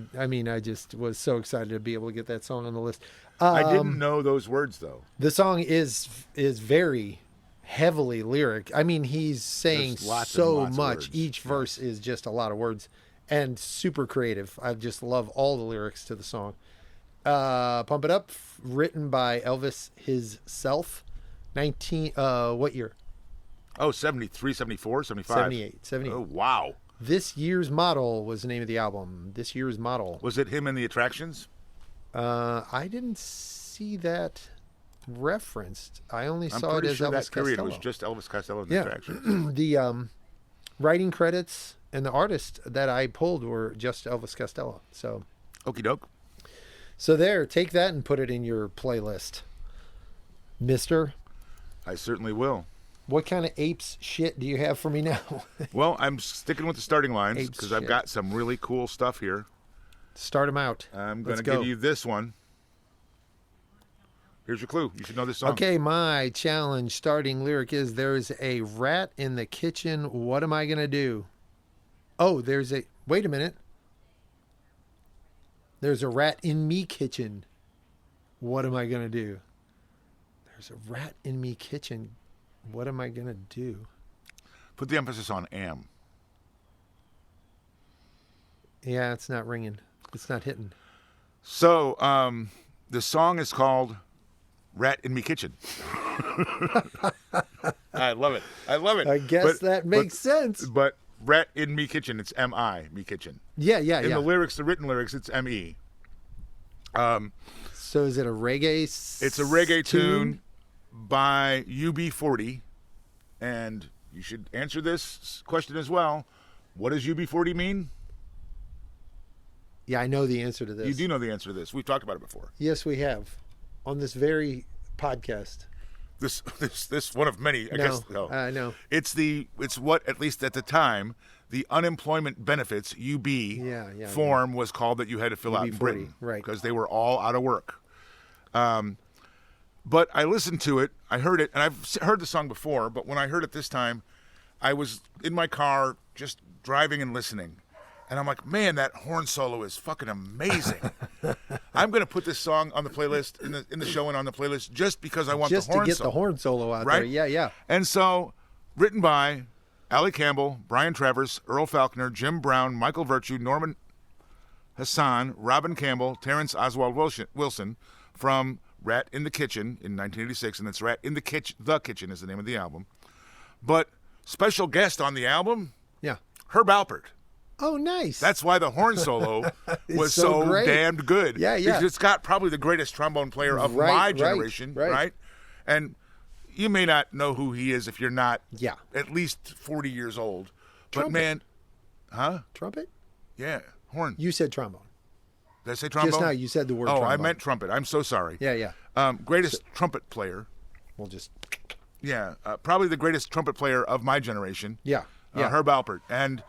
just was so excited to be able to get that song on the list. I didn't know those words, though. The song is very heavily lyric. I mean, he's saying There's lots and so lots of much. words. Each verse is just a lot of words and super creative. I just love all the lyrics to the song. Pump It Up, written by Elvis himself. What year? Oh, 73, 74, 75? 78. Oh, wow. This Year's Model was the name of the album. This Year's Model. Was it him in the Attractions? I didn't see that referenced. I only I'm saw it pretty as sure Elvis that period Costello. was just Elvis Costello in the Yeah. Attractions. The writing credits and the artist that I pulled were just Elvis Costello. So Okie doke. there, take that and put it in your playlist, mister. I certainly will. What kind of apes shit do you have for me now? Well, I'm sticking with the starting lines Apes because I've shit. got some really cool stuff here. Start them out. I'm going Let's to go. give you this one. Here's your clue. You should know this song. Okay, my challenge starting lyric is there's a rat in the kitchen. What am I going to do? Oh, wait a minute. There's a rat in me kitchen. What am I going to do? There's a rat in me kitchen. What am I going to do? Put the emphasis on am. Yeah, it's not ringing. It's not hitting. So, the song is called Rat in Me Kitchen. I love it. I love it. I guess that makes sense. But Rat in Me Kitchen, it's M-I, Me Kitchen. Yeah. In the lyrics, the written lyrics, it's M-E. So is it a reggae? It's a reggae tune by UB40, and you should answer this question as well. What does UB40 mean? Yeah, I know the answer to this. You do know the answer to this. We've talked about it before. Yes, we have. On this very podcast. This one of many. I guess. No. I know. It's what, at least at the time, the unemployment benefits UB form was called that you had to fill out in Britain, right? Because they were all out of work. But I listened to it. I heard it, and I've heard the song before. But when I heard it this time, I was in my car just driving and listening. And I'm like, man, that horn solo is fucking amazing. I'm going to put this song on the playlist, in the show and on the playlist, just because I want the horn solo. Just to get the horn solo out there. Yeah. And so, written by Ali Campbell, Brian Travers, Earl Falconer, Jim Brown, Michael Virtue, Norman Hassan, Robin Campbell, Terrence Oswald Wilson, from Rat in the Kitchen in 1986. And it's Rat in the Kitchen. The Kitchen is the name of the album. But special guest on the album, Herb Alpert. Oh, nice. That's why the horn solo was so damned good. Yeah. Because it's got probably the greatest trombone player of my generation, right? And you may not know who he is if you're not at least 40 years old. Trumpet. But man, Trumpet? Yeah, horn. You said trombone. Did I say trombone? Just now you said the word trombone. Oh, I meant trumpet. I'm so sorry. Yeah. Greatest trumpet player. We'll just... Yeah, probably the greatest trumpet player of my generation. Yeah. Herb Alpert. And...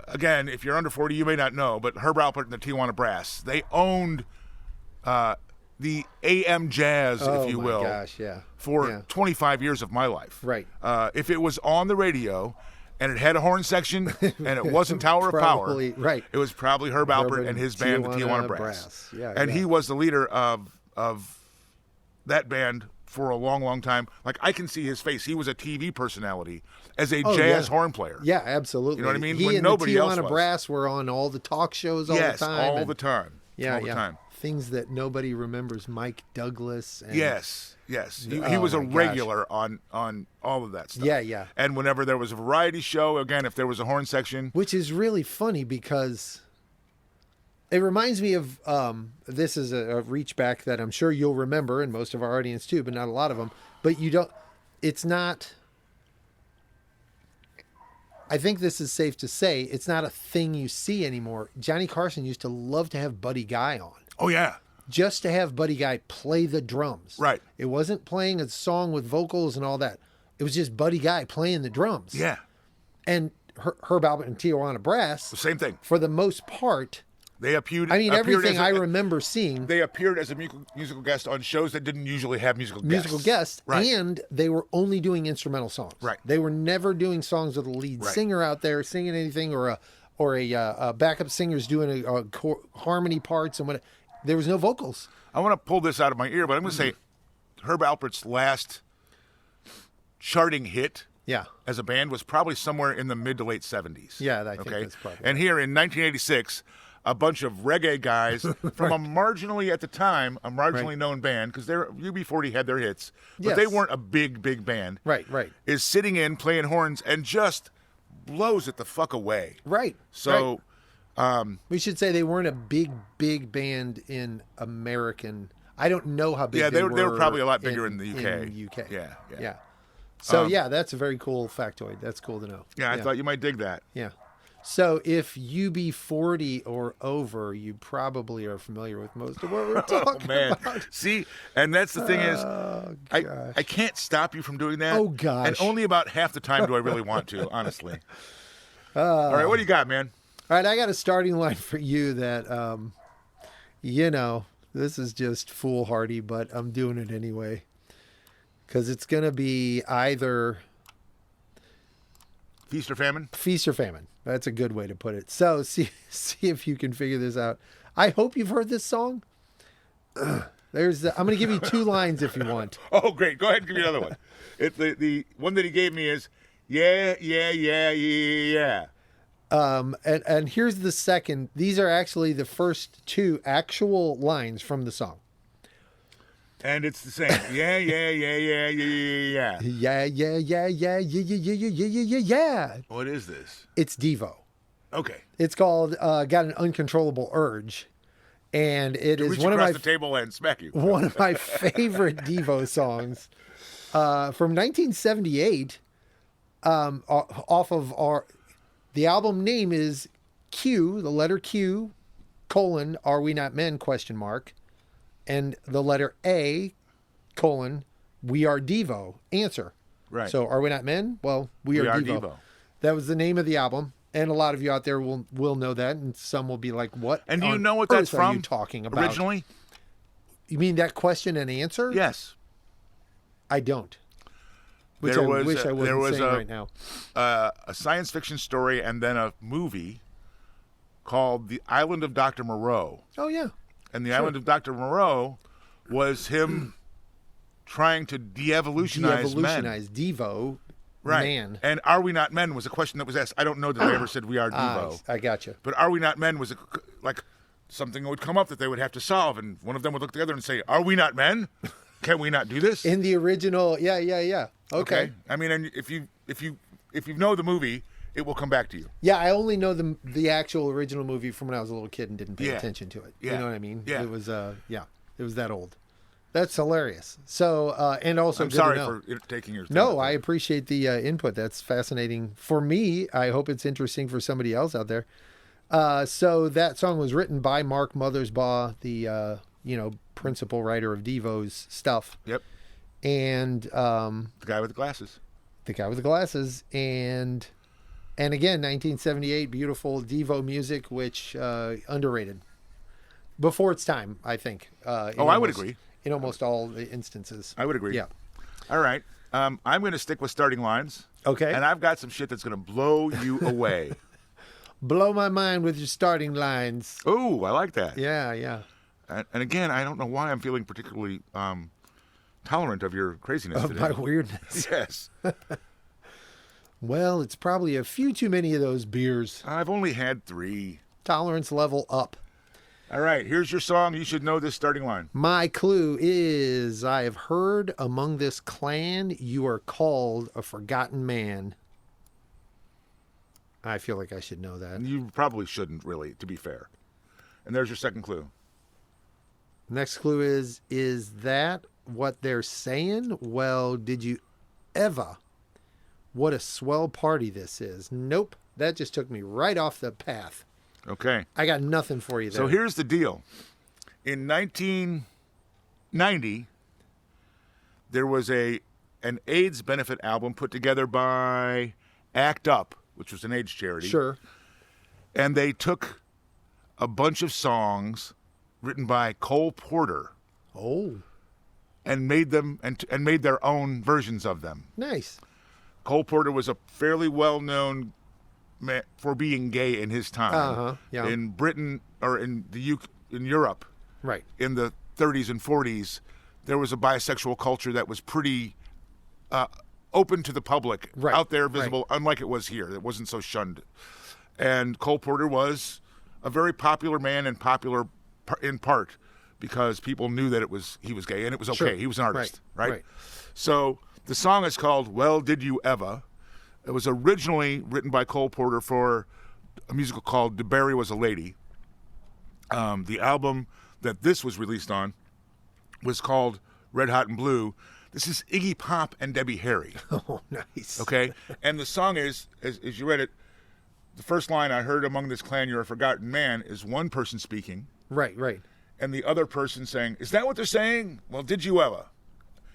again, if you're under 40, you may not know, but Herb Alpert and the Tijuana Brass, they owned the AM jazz, if you will, for 25 years of my life. Right. If it was on the radio and it had a horn section and it wasn't Tower of Power, right. It was probably Herb Alpert and his band, the Tijuana Brass. And he was the leader of that band for a long, long time. Like, I can see his face. He was a TV personality as a jazz horn player. Yeah, absolutely. You know what I mean? He when and nobody the else Tijuana was. Brass were on all the talk shows all the time. All the time. All the time. Things that nobody remembers. Mike Douglas. And, yes. He was a regular on all of that stuff. Yeah. And whenever there was a variety show, again, if there was a horn section. Which is really funny because... It reminds me of, this is a reach back that I'm sure you'll remember, and most of our audience too, but not a lot of them. But it's not, I think this is safe to say, it's not a thing you see anymore. Johnny Carson used to love to have Buddy Guy on. Oh, yeah. Just to have Buddy Guy play the drums. Right. It wasn't playing a song with vocals and all that. It was just Buddy Guy playing the drums. Yeah. And Herb Alpert and Tijuana Brass. The same thing. For the most part... They appeared. Everything I remember seeing. They appeared as a musical guest on shows that didn't usually have musical guests. Right. And they were only doing instrumental songs. Right. They were never doing songs with a lead singer out there singing anything, or a backup singer's doing a harmony parts and what. There was no vocals. I want to pull this out of my ear, but I'm going to say Herb Alpert's last charting hit. Yeah. As a band was probably somewhere in the mid to late 70s. Yeah, I think that's probably. And here in 1986. A bunch of reggae guys from a marginally known band, because UB40 had their hits, but they weren't a big band. Right. Is sitting in, playing horns, and just blows it the fuck away. Right. So, we should say they weren't a big band in American. I don't know how big they were. They were probably a lot bigger in the UK. In the UK. Yeah. So, that's a very cool factoid. That's cool to know. Yeah, I thought you might dig that. Yeah. So if you be 40 or over, you probably are familiar with most of what we're talking about. See, and that's the thing is, I can't stop you from doing that. Oh, gosh. And only about half the time do I really want to, honestly. All right, what do you got, man? All right, I got a starting line for you that, This is just foolhardy, but I'm doing it anyway. Because it's going to be either... Feast or famine? Feast or famine. That's a good way to put it. So see if you can figure this out. I hope you've heard this song. I'm going to give you 2 lines if you want. Oh, great. Go ahead and give me another one. The one that he gave me is, yeah, yeah, yeah, yeah, yeah. And here's the second. These are actually the first 2 actual lines from the song. And it's the same. Yeah, yeah, yeah, yeah, yeah, yeah, Yeah, yeah. yeah, yeah, yeah, yeah, yeah, yeah, yeah, yeah, yeah, yeah. What is this? It's Devo. Okay. It's called Got an Uncontrollable Urge. And it is Reach one of across my the table and smack you. one of my favorite Devo songs from 1978. Off of the album name is Q, the letter Q, colon, Are We Not Men, question mark, and the letter A, colon, We Are Devo, answer. Right. So Are We Not Men? Well, We Are Devo. That was the name of the album. And a lot of you out there will know that, and some will be like, "What?" And do you know what that's are from? you talking about Originally? You mean that question and answer? Yes. I don't. Which There I was wish I wasn't saying right now. A science fiction story and then a movie called The Island of Dr. Moreau. Oh yeah. And The Island of Dr. Moreau was him trying to de-evolutionize men. Devo, Right. man. And Are We Not Men was a question that was asked. I don't know that they ever said We Are Devo. I gotcha. But Are We Not Men was like something that would come up that they would have to solve. And one of them would look together and say, Are we not men? Can we not do this? In the original, yeah. Okay. I mean, and if you know the movie, it will come back to you. Yeah, I only know the actual original movie from when I was a little kid and didn't pay Yeah. attention to it. Yeah. You know what I mean? Yeah. It was it was that old. That's hilarious. So and also I'm good sorry to know. for taking your time. No, I appreciate the input. That's fascinating for me. I hope it's interesting for somebody else out there. So that song was written by Mark Mothersbaugh, the principal writer of Devo's stuff. Yep. And The guy with the glasses. the guy with the glasses, and again, 1978, beautiful Devo music, which underrated before its time, I think. I would agree. In almost all the instances. I would agree. Yeah. All right. I'm going to stick with starting lines. Okay. And I've got some shit that's going to blow you away. Blow my mind with your starting lines. Ooh, I like that. Yeah. And again, I don't know why I'm feeling particularly tolerant of your craziness Of today. my weirdness. Yes. Well, it's probably a few too many of those beers. I've only had 3. Tolerance level up. All right, here's your song. You should know this starting line. My clue is, I have heard among this clan you are called a forgotten man. I feel like I should know that. You probably shouldn't, really, to be fair. And there's your second clue. Next clue is that what they're saying? Well, did you ever? What a swell party this is. Nope. That just took me right off the path. Okay. I got nothing for you there. So here's the deal. In 1990, there was an AIDS benefit album put together by ACT UP, which was an AIDS charity. Sure. And they took a bunch of songs written by Cole Porter Oh, and made them and made their own versions of them. nice. Cole Porter was a fairly well-known man for being gay in his time. Yeah. In Britain or in Europe. Right. In the 30s and 40s, there was a bisexual culture that was pretty open to the public, Right, out there, visible, unlike it was here. It wasn't so shunned. And Cole Porter was a very popular man, and popular in part because people knew that he was gay, and it was okay. Sure. He was an artist, right? Right. So the song is called "Well, Did You Ever?" It was originally written by Cole Porter for a musical called "DeBarry Was a Lady." The album that this was released on was called Red Hot and Blue. This is Iggy Pop and Debbie Harry. Oh, nice. Okay? And the song is, as you read it, the first line, I heard among this clan you're a forgotten man, is one person speaking. Right. And the other person saying, is that what they're saying? Well, did you ever?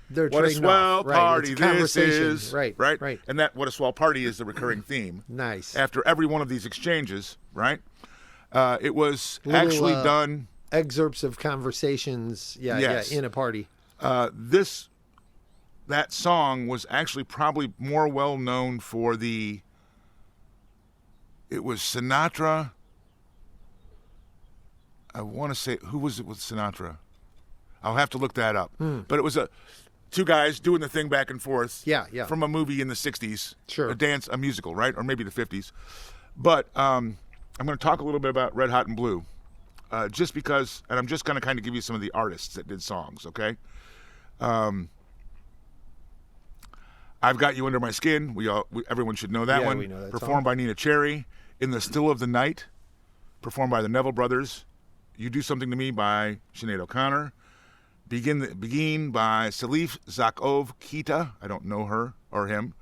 They're What a trading swell off. party It's a this conversation. is. Right. And that what a swell party is the recurring theme. Nice. After every one of these exchanges, right? It was Little, actually done. excerpts of conversations. Yeah, Yes. yeah, in a party. That song was actually probably more well known for it was Sinatra. I want to say, who was it with Sinatra? I'll have to look that up. But it was two guys doing the thing back and forth. Yeah, yeah. From a movie in the 60s. Sure. A musical, right? Or maybe the 50s. But I'm going to talk a little bit about Red Hot and Blue. Just because, and I'm just going to kind of give you some of the artists that did songs, okay? I've Got You Under My Skin. Everyone should know that one. We know that Performed by Neneh Cherry. In the Still of the Night. Performed by the Neville Brothers. You Do Something to Me by Sinead O'Connor. Begin by Salif Zakov Kita. I don't know her or him.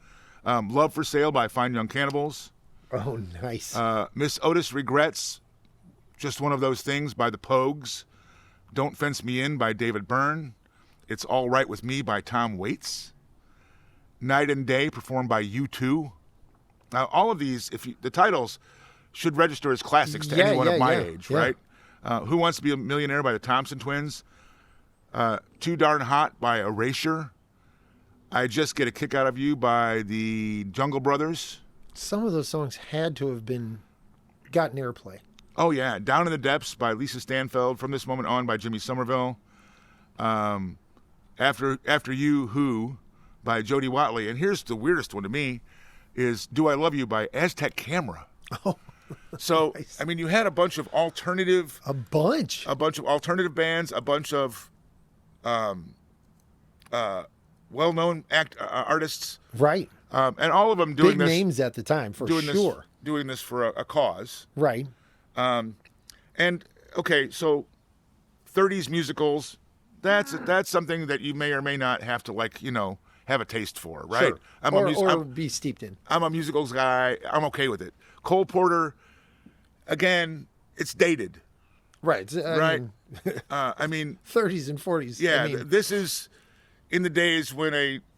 Love for Sale by Fine Young Cannibals. Oh, nice. Miss Otis Regrets, Just One of Those Things by the Pogues. Don't Fence Me In by David Byrne. It's All Right With Me by Tom Waits. Night and Day, performed by U2. Now, all of these, the titles should register as classics to anyone of my age, right? Who Wants to Be a Millionaire by the Thompson Twins. Too Darn Hot by Erasure. I Just Get a Kick Out of You by the Jungle Brothers. Some of those songs had to have gotten airplay. Oh, yeah. Down in the Depths by Lisa Stanfield. From This Moment On by Jimmy Somerville. After You, Who by Jody Watley. And here's the weirdest one to me is Do I Love You by Aztec Camera. Oh, so, nice. I mean, you had a bunch of alternative... A bunch of alternative bands, a bunch of well-known artists. Right. And all of them doing big names at the time, for sure. Doing this for a cause. Right. And, okay, so 30s musicals, that's something that you may or may not have to, have a taste for, right? Sure. Or be steeped in. I'm a musicals guy. I'm okay with it. Cole Porter, again, it's dated. Right. I mean, 30s and 40s. Yeah, this is in the days when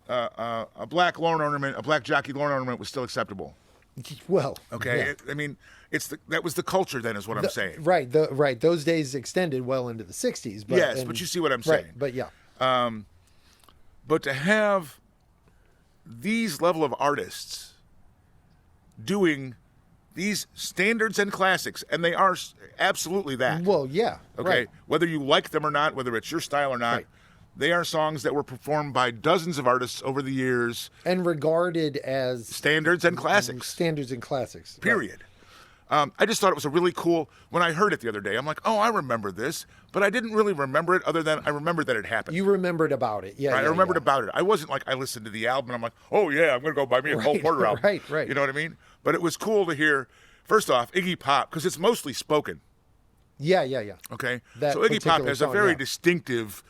a black lawn ornament, a black jockey lawn ornament was still acceptable. Well, okay. Yeah. That was the culture then, is what I'm saying. Right. Those days extended well into the 60s. But, but you see what I'm saying. Right. But yeah. But to have these level of artists doing these standards and classics, and they are absolutely that. Well, yeah. Okay. Right. Whether you like them or not, whether it's your style or not, they are songs that were performed by dozens of artists over the years. And regarded as standards and classics. Standards and classics. Period. Right. I just thought it was a really cool, when I heard it the other day, I'm like, oh, I remember this, but I didn't really remember it other than I remembered that it happened. You remembered about it. Yeah. Right? I remembered about it. I wasn't like, I listened to the album and I'm like, oh yeah, I'm going to go buy me a Cole Porter album. Right. You know what I mean? But it was cool to hear, first off, Iggy Pop, because it's mostly spoken. Yeah. Okay? That so Iggy Pop has song, a very distinctive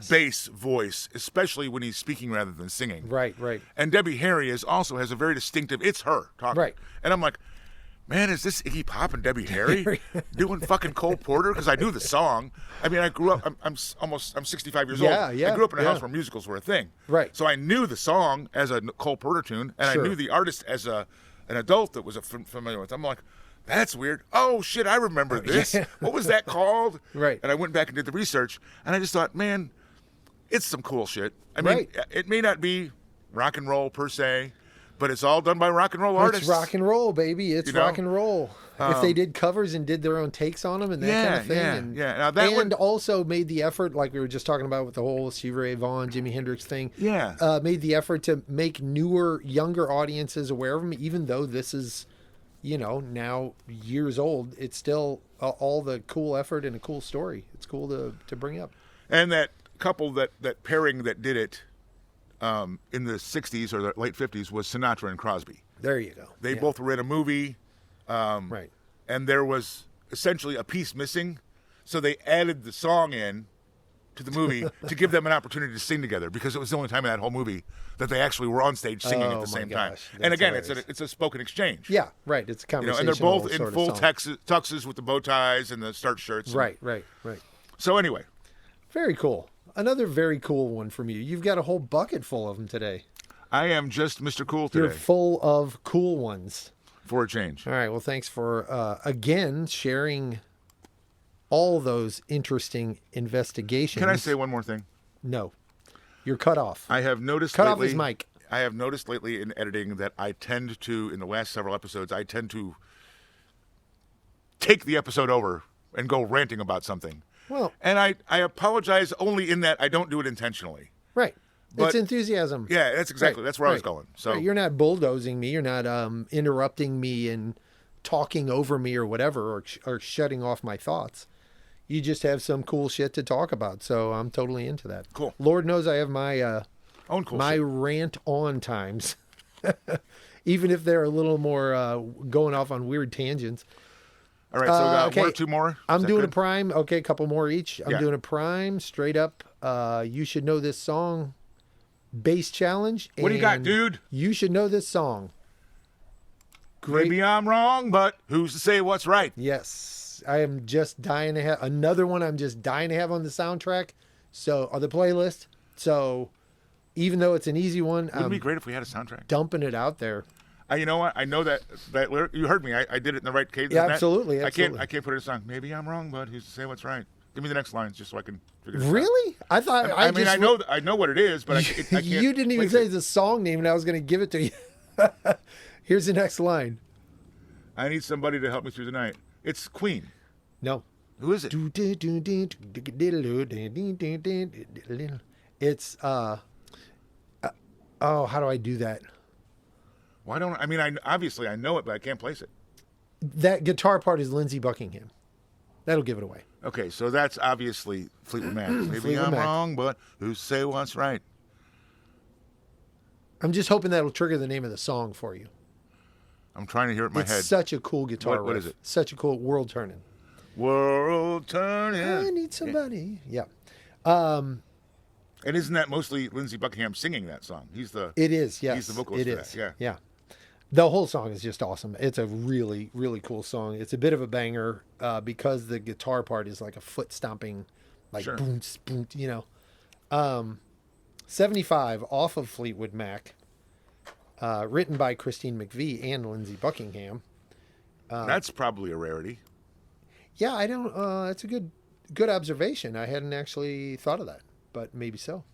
bass voice, especially when he's speaking rather than singing. Right. And Debbie Harry also has a very distinctive, it's her talking. Right. And I'm like, man, is this Iggy Pop and Debbie Harry doing fucking Cole Porter? Because I knew the song. I mean, I grew up, I'm 65 years old. Yeah. I grew up in a house where musicals were a thing. Right. So I knew the song as a Cole Porter tune, and I knew the artist as an adult that was familiar with. I'm like, that's weird. Oh, shit, I remember this. What was that called? Right. And I went back and did the research, and I just thought, man, it's some cool shit. I mean, it may not be rock and roll per se, but it's all done by rock and roll artists. It's rock and roll, baby. It's rock and roll. If they did covers and did their own takes on them and that kind of thing. Now that also made the effort, like we were just talking about with the whole Stevie Ray Vaughan, Jimi Hendrix thing. Yeah. Made the effort to make newer, younger audiences aware of them, even though this is, now years old. It's still all the cool effort and a cool story. It's cool to bring up. And that couple, that pairing that did it in the 60s or the late 50s was Sinatra and Crosby. There you go. They both were in a movie. Right. And there was essentially a piece missing. So they added the song in to the movie to give them an opportunity to sing together, because it was the only time in that whole movie that they actually were on stage singing at the same time. And again, it's a spoken exchange. Yeah, right. It's a conversation. And they're both in full tuxes with the bow ties and the starch shirts. Right. So anyway. Very cool. Another very cool one from you. You've got a whole bucket full of them today. I am just Mr. Cool today. You're full of cool ones. For a change. All right. Well, thanks for, again, sharing all those interesting investigations. Can I say one more thing? No. You're cut off. I have noticed Cut lately, off his mic. I have noticed lately in editing that I tend to, in the last several episodes, I tend to take the episode over and go ranting about something. Well, And I apologize only in that I don't do it intentionally. right. But- it's enthusiasm. Yeah, that's exactly. Right, That's where I was right. going. So Right, you're not bulldozing me. You're not interrupting me and talking over me or whatever, or shutting off my thoughts. You just have some cool shit to talk about. So I'm totally into that. Cool. Lord knows I have my own cool my shit. rant on times, even if they're a little more going off on weird tangents. All right, so we got okay. one or two more. Is I'm that doing good? a prime. Okay, a couple more each. I'm Yeah. doing a prime straight up. You should know this song. Bass challenge. What do you got, and dude? You should know this song. Great. Maybe I'm wrong, but who's to say what's right? Yes, I am just dying to have another one. I'm just dying to have on the soundtrack. So on the playlist. So even though it's an easy one, Wouldn't it I'm be great if we had a soundtrack? dumping it out there. You know what? I know that lyric. You heard me. I did it in the right cadence. Yeah, and that- absolutely, I absolutely. can't put it in a song. Maybe I'm wrong, but who's to say what's right? Give me the next lines just so I can figure this out. Really? I thought I mean, I know what it is, but I can't. you didn't even place say it. the song name, and I was going to give it to you. Here's the next line. I need somebody to help me through the night. It's Queen. No. Who is it? It's oh, how do I do that? Why don't I mean? Obviously I know it, but I can't place it. That guitar part is Lindsey Buckingham. That'll give it away. Okay, so that's obviously Fleetwood Mac. Maybe Fleetwood I'm Mac. wrong, but who's to say what's right? I'm just hoping that'll trigger the name of the song for you. I'm trying to hear it in my It's head. such a cool guitar What riff. is it? Such a cool World Turning. World turning. I need somebody. Yeah. And isn't that mostly Lindsey Buckingham singing that song? He's the It is, yes. He's the vocalist It for is. that, yeah. Yeah. The whole song is just awesome. It's a really, really cool song. It's a bit of a banger because the guitar part is like a foot stomping, like Sure. boom, boom, you know. 75 off of Fleetwood Mac, written by Christine McVie and Lindsey Buckingham. That's probably a rarity. Yeah, I don't. That's a good observation. I hadn't actually thought of that, but maybe so.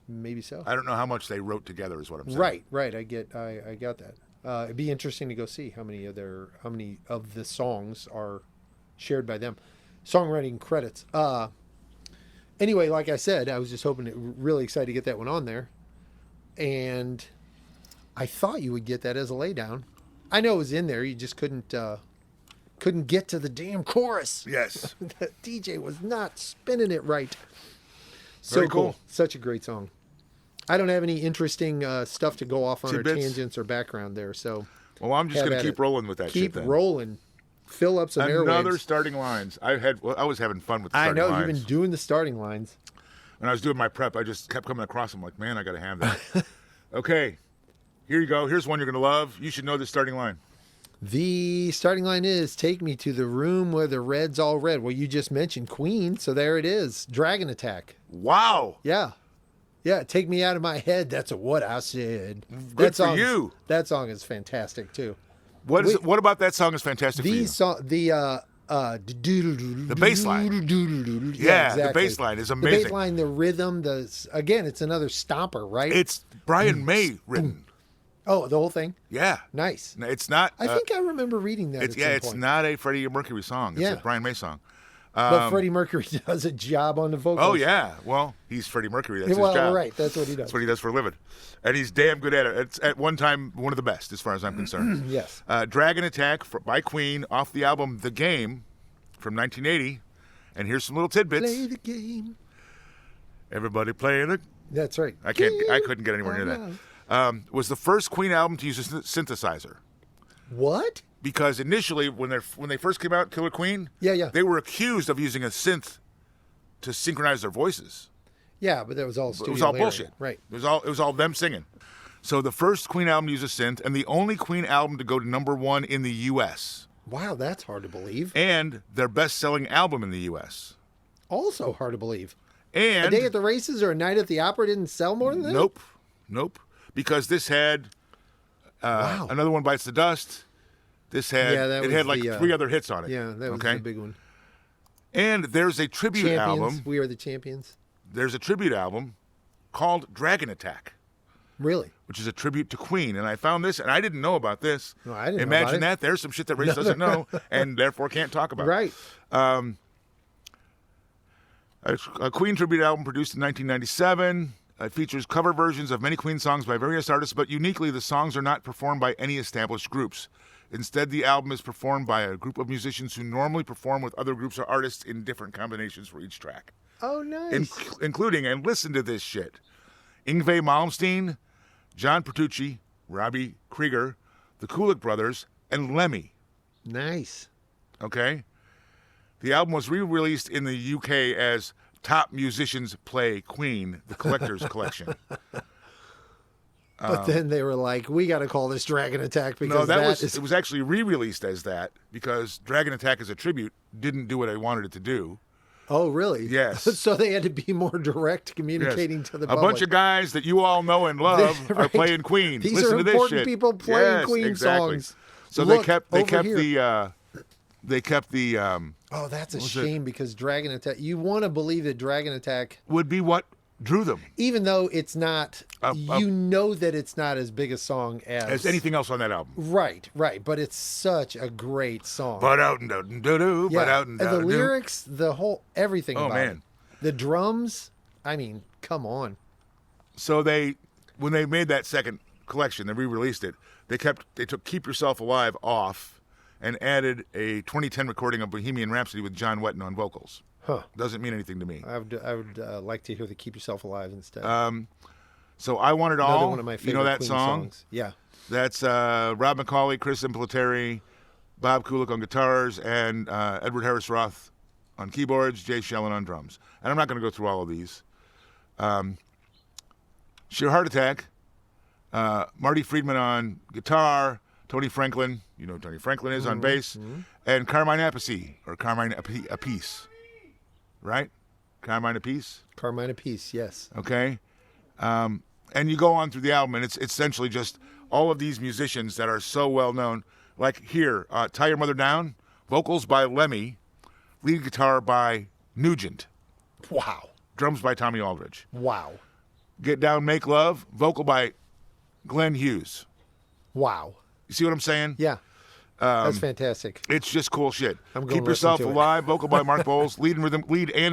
Maybe so. I don't know how much they wrote together is what I'm saying. Right. I got that. It'd be interesting to go see how many of the songs are shared by them. Songwriting credits. Anyway, like I said, I was just really excited to get that one on there, and I thought you would get that as a laydown. I know it was in there. You just couldn't get to the damn chorus. Yes. The DJ was not spinning it right. Very So cool. cool. Such a great song. I don't have any interesting stuff to go off on or Tidbits? tangents or background there. So Well, I'm just Have going at to keep it. rolling with that shit keep then. rolling. Fill up some Another airwaves. starting lines. I was having fun with the I starting know lines. you've been doing the starting lines. When I was doing my prep, I just kept coming across them like, man, I got to have that. Okay, here you go. Here's one you're going to love. You should know the starting line. The starting line is "Take me to the room where the red's all red." Well, you just mentioned Queen, so there it is. Dragon Attack. Wow. Yeah. Take me out of my head. That's what I said. Good for you. That song is fantastic too. What is it? What about that song is fantastic for you? The bass line. Yeah, the bass line is amazing. The bass line, the rhythm, again, it's another stomper, right? It's Brian May written. Oh, the whole thing. Yeah. Nice. No, it's not. I think I remember reading that. It's at some it's point. not a Freddie Mercury song. It's Yeah. a Brian May song. But Freddie Mercury does a job on the vocals. Oh yeah. Well, he's Freddie Mercury. That's Well, his job. right. That's what he does. That's what he does for a living, and he's damn good at it. It's at one time one of the best, as far as I'm concerned. Yes. Dragon Attack by Queen off the album The Game from 1980, and here's some little tidbits. Play the game. Everybody playing it. That's right. I couldn't get anywhere near that. Was the first Queen album to use a synthesizer. What? Because initially, when they first came out, Killer Queen, Yeah. they were accused of using a synth to synchronize their voices. Yeah, but that was all It studio was all later. bullshit. Right. It was all them singing. So the first Queen album used a synth, and the only Queen album to go to #1 in the U.S. Wow, that's hard to believe. and their best-selling album in the U.S. Also hard to believe. And A Day at the Races or A Night at the Opera didn't sell more than that? Nope. Because this had Wow. Another One Bites the Dust. This had Yeah, that it was had like the, 3 other hits on it. Yeah, that was okay? the big one. And there's a tribute Champions. album. We are the champions. There's a tribute album called Dragon Attack, Really? which is a tribute to Queen. And I found this, and I didn't know about this. No, I didn't know Imagine about it. that. There's some shit that Rayce doesn't know, and therefore can't talk about. Right. A Queen tribute album produced in 1997. It features cover versions of many Queen songs by various artists, but uniquely, the songs are not performed by any established groups. Instead, the album is performed by a group of musicians who normally perform with other groups or artists in different combinations for each track. Oh, nice. Including, and listen to this shit, Yngwie Malmsteen, John Petrucci, Robbie Krieger, the Kulick Brothers, and Lemmy. Nice. Okay? The album was re-released in the UK as Top Musicians Play Queen, the Collector's Collection. But then they were like, we got to call this Dragon Attack because No, it was actually re-released as that because Dragon Attack as a tribute didn't do what I wanted it to do. Oh, really? Yes. So they had to be more direct communicating to the A public. bunch of guys that you all know and love are Right. playing Queen. These Listen are to this important shit. people playing Yes, Queen exactly. songs. So Look, they kept over here. the Oh, that's a was shame because Dragon Attack. You want to believe that Dragon Attack, would be what drew them even though it's not, you know that it's not as big a song as anything else on that album. Right, right. But it's such a great song. But out and do do, but out and And the do. lyrics, the whole everything. Oh, about man. it. The drums. I mean, come on. So when they made that second collection, they re-released it. They took "Keep Yourself Alive" off and added a 2010 recording of Bohemian Rhapsody with John Wetton on vocals. Huh. Doesn't mean anything to me. I would like to hear the "Keep Yourself Alive" instead. So I Want It Another All. one of my favorite You know that Queen song? songs. Yeah. That's Rob McCauley, Chris Impellitteri, Bob Kulick on guitars, and Edward Harris Roth on keyboards, Jay Shellen on drums. And I'm not going to go through all of these. Sheer Heart Attack, Marty Friedman on guitar, Tony Franklin, you know who Tony Franklin is, on bass, and Carmine Appice, or Carmine Appice, right? Carmine Appice? Carmine Appice, yes. Okay. And you go on through the album, and it's essentially just all of these musicians that are so well known. Like here, Tie Your Mother Down, vocals by Lemmy, lead guitar by Nugent, Wow. drums by Tommy Aldridge. Wow. Get Down, Make Love, vocal by Glenn Hughes. Wow. You see what I'm saying? Yeah. That's fantastic. It's just cool shit. I'm going Keep to listen Yourself to it. Alive, vocal by Mark Bowles, lead and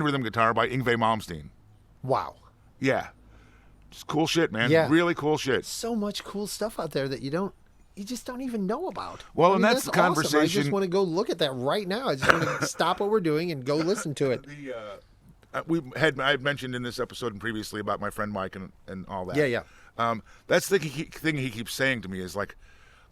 rhythm guitar by Yngwie Malmsteen. Wow. Yeah. It's cool shit, man. Yeah. Really cool shit. So much cool stuff out there that you just don't even know about. Well, I and mean, that's the awesome. I conversation- just want to go look at that right now. I just want to stop what we're doing and go listen to it. I had mentioned in this episode and previously about my friend Mike and all that. Yeah, yeah. That's the thing he keeps saying to me is like,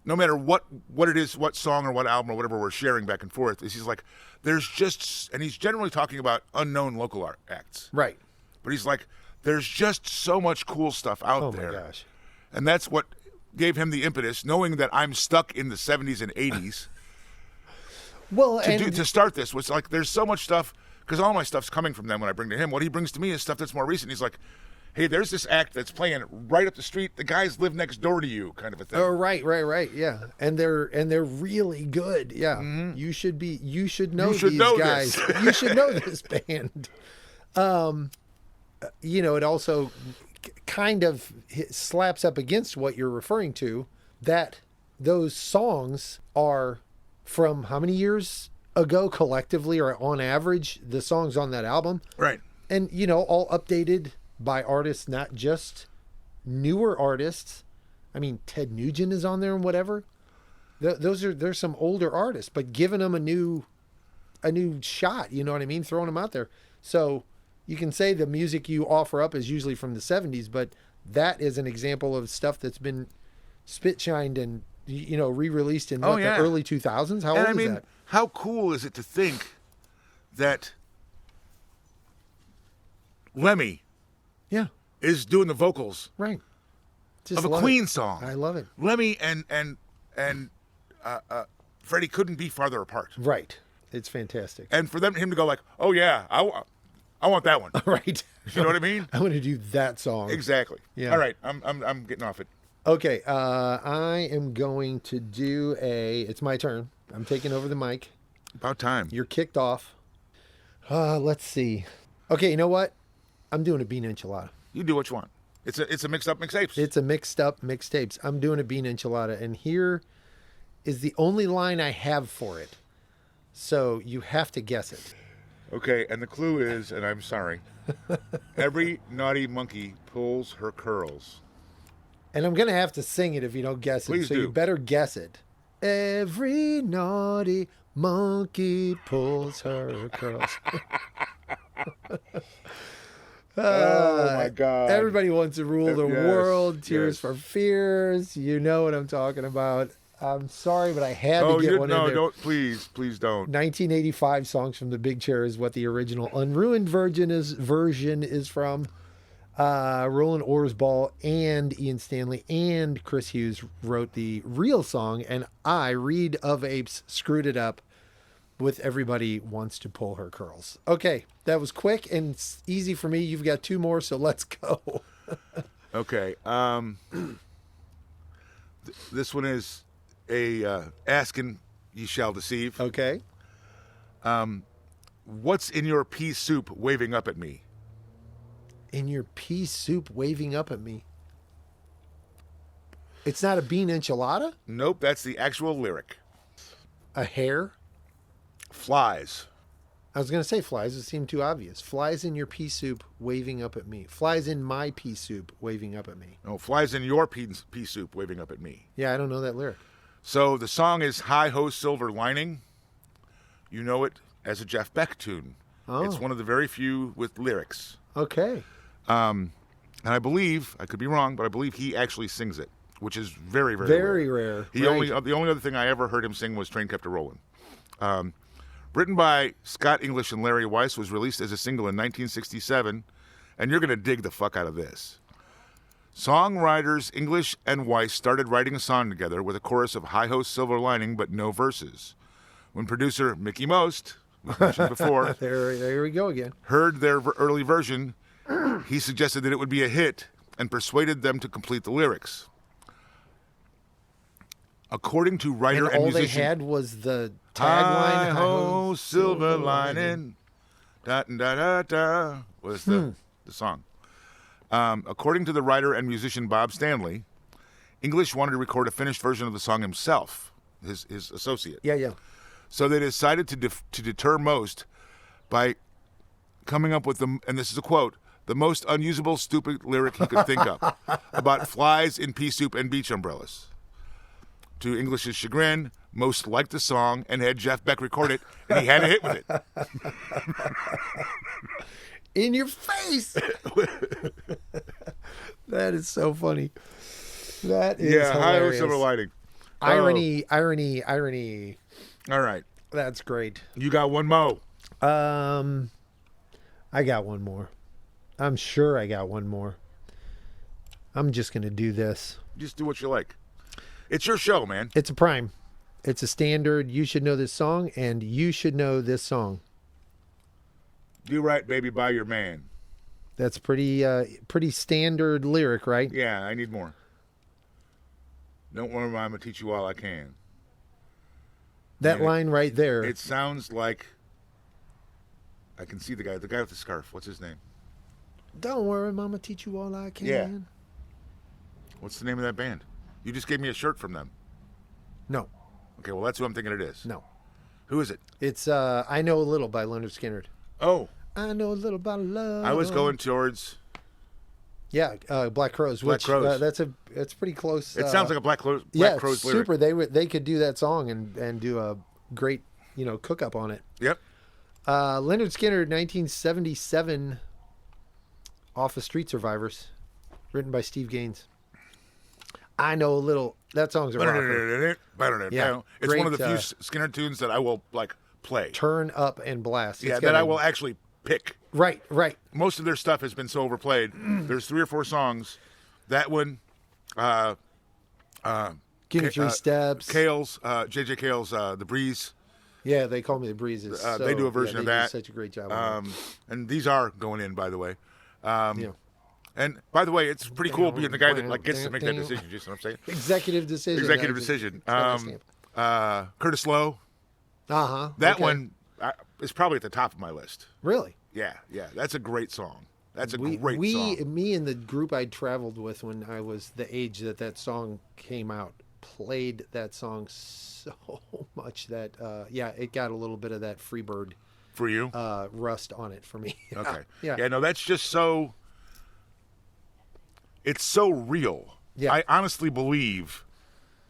no matter what it is, what song or what album or whatever we're sharing back and forth, is he's like, there's just, and he's generally talking about unknown local acts. Right. But he's like, there's just so much cool stuff out there. Oh, my gosh. And that's what gave him the impetus, knowing that I'm stuck in the 70s and 80s, Well, to start this. Was like, there's so much stuff, because all my stuff's coming from them when I bring to him. What he brings to me is stuff that's more recent. He's like, hey, there's this act that's playing right up the street. The guys live next door to you, kind of a thing. Oh, right, yeah, and they're really good. Yeah, you should know should these know guys. this. You should know this band. It also kind of slaps up against what you're referring to. That those songs are from how many years ago collectively, or on average, the songs on that album, Right. and all updated by artists, not just newer artists. I mean, Ted Nugent is on there and whatever. There's some older artists, but giving them a new shot. You know what I mean? Throwing them out there. So you can say the music you offer up is usually from the 70s, but that is an example of stuff that's been spit shined and re-released in the early 2000s. How old is that? How cool is it to think that Lemmy Yeah, is doing the vocals right. Just of a love Queen it. song? I love it. Lemmy and Freddie couldn't be farther apart. Right. It's fantastic. And for him to go like, oh yeah, I want that one. Right. You know what I mean? I want to do that song. Exactly. Yeah. All right, I'm getting off it. Okay, I am going to do it's my turn. I'm taking over the mic. About time. You're kicked off. Let's see. Okay, you know what? I'm doing a bean enchilada. You do what you want. It's a mixed up mixtapes. It's a mixed up mixtapes. I'm doing a bean enchilada, and here is the only line I have for it. So you have to guess it. Okay, and the clue is, and I'm sorry, every naughty monkey pulls her curls. And I'm going to have to sing it if you don't guess it. Please so do. You better guess it. Every naughty monkey pulls her curls. Oh my God. Everybody wants to rule the Yes, world. Tears yes. for Fears. You know what I'm talking about. I'm sorry, but I had to get one in there. Don't, please don't. 1985 Songs from the Big Chair is what the original Unruined version is from. Roland Orzabal and Ian Stanley and Chris Hughes wrote the real song, and I, Reed of Apes, screwed it up with Everybody Wants to Pull Her Curls. Okay, that was quick and easy for me. You've got two more, so let's go. Okay. This one is a asking ye shall deceive. Okay. What's in your pea soup waving up at me? In your pea soup waving up at me. It's not a bean enchilada? Nope, that's the actual lyric. A hare? Flies. I was going to say flies. It seemed too obvious. Flies in your pea soup waving up at me. Flies in my pea soup waving up at me. No, flies in your pea soup waving up at me. Yeah, I don't know that lyric. So the song is Hi Ho Silver Lining. You know it as a Jeff Beck tune. Oh. It's one of the very few with lyrics. Okay. And I believe, I could be wrong, but I believe he actually sings it, which is very, very, Very rare. He Right. the only other thing I ever heard him sing was Train Kept a Rollin'. Written by Scott English and Larry Weiss, was released as a single in 1967, and you're going to dig the fuck out of this. Songwriters English and Weiss started writing a song together with a chorus of Hi Ho Silver Lining but no verses. When producer Mickey Most, we mentioned before, There we go again. heard their early version, he suggested that it would be a hit and persuaded them to complete the lyrics. According to writer And and all musician, they had was the Hi tagline. ho, silver lining, da da da da, was the song. According to the writer and musician Bob Stanley, English wanted to record a finished version of the song himself, his associate. Yeah. So they decided to deter Most by coming up with and this is a quote, the most unusable, stupid lyric he could think of about flies in pea soup and beach umbrellas. To English's chagrin, Most liked the song and had Jeff Beck record it, and he had a hit with it. In your face. That is so funny. That is Yeah, Hi Ho hilarious. Silver Lining. Irony. All right, That's great. you got one mo. I got one more. I'm sure I got one more. I'm just going to do this. Just do what you like. It's your show, man. It's a prime. It's a standard. You should know this song, and you should know this song. Do right, baby, by your man. That's pretty standard lyric, right? Yeah, I need more. Don't worry, I'm going to teach you all I can. That Man, line right there. It sounds like I can see the guy with the scarf. What's his name? Don't worry, Mama, teach you all I can. Yeah. What's the name of that band? You just gave me a shirt from them. No, Okay, well, that's who I'm thinking it is. no. Who is it? It's I Know a Little by Leonard Skinner. Oh, I know a little about love. I was going towards. Yeah, Black Crows. Black Which, Crows. That's pretty close. It sounds like a Black Crowes lyric. super. They could do that song and do a great cook up on it. Yep. Leonard Skinner, 1977, off of Street Survivors, written by Steve Gaines. I Know a Little. That song's a rocker. Yeah, It's one of the great, few Skinner tunes that I will play. Turn up and blast. Yeah, It's that got I a- will actually pick. Right. Most of their stuff has been so overplayed. There's 3 or 4 songs. That one, Give me 3 steps. Kale's, JJ Kale's, The Breeze. Yeah, they call me the Breezes. They do a version of that. They do such a great job. On that. And these are going in, by the way. Yeah. And by the way, it's pretty cool being the guy that gets to make that decision. You know what I'm saying? Executive decision. Executive decision. It's got my stamp. Curtis Lowe. Uh-huh. That Okay. one is probably at the top of my list. Really? Yeah. That's a great song. That's a great song. Me and the group I traveled with when I was the age that song came out, played that song so much that it got a little bit of that Freebird For you? rust on it for me. Okay. Yeah. No, that's just so. It's so real. Yeah. I honestly believe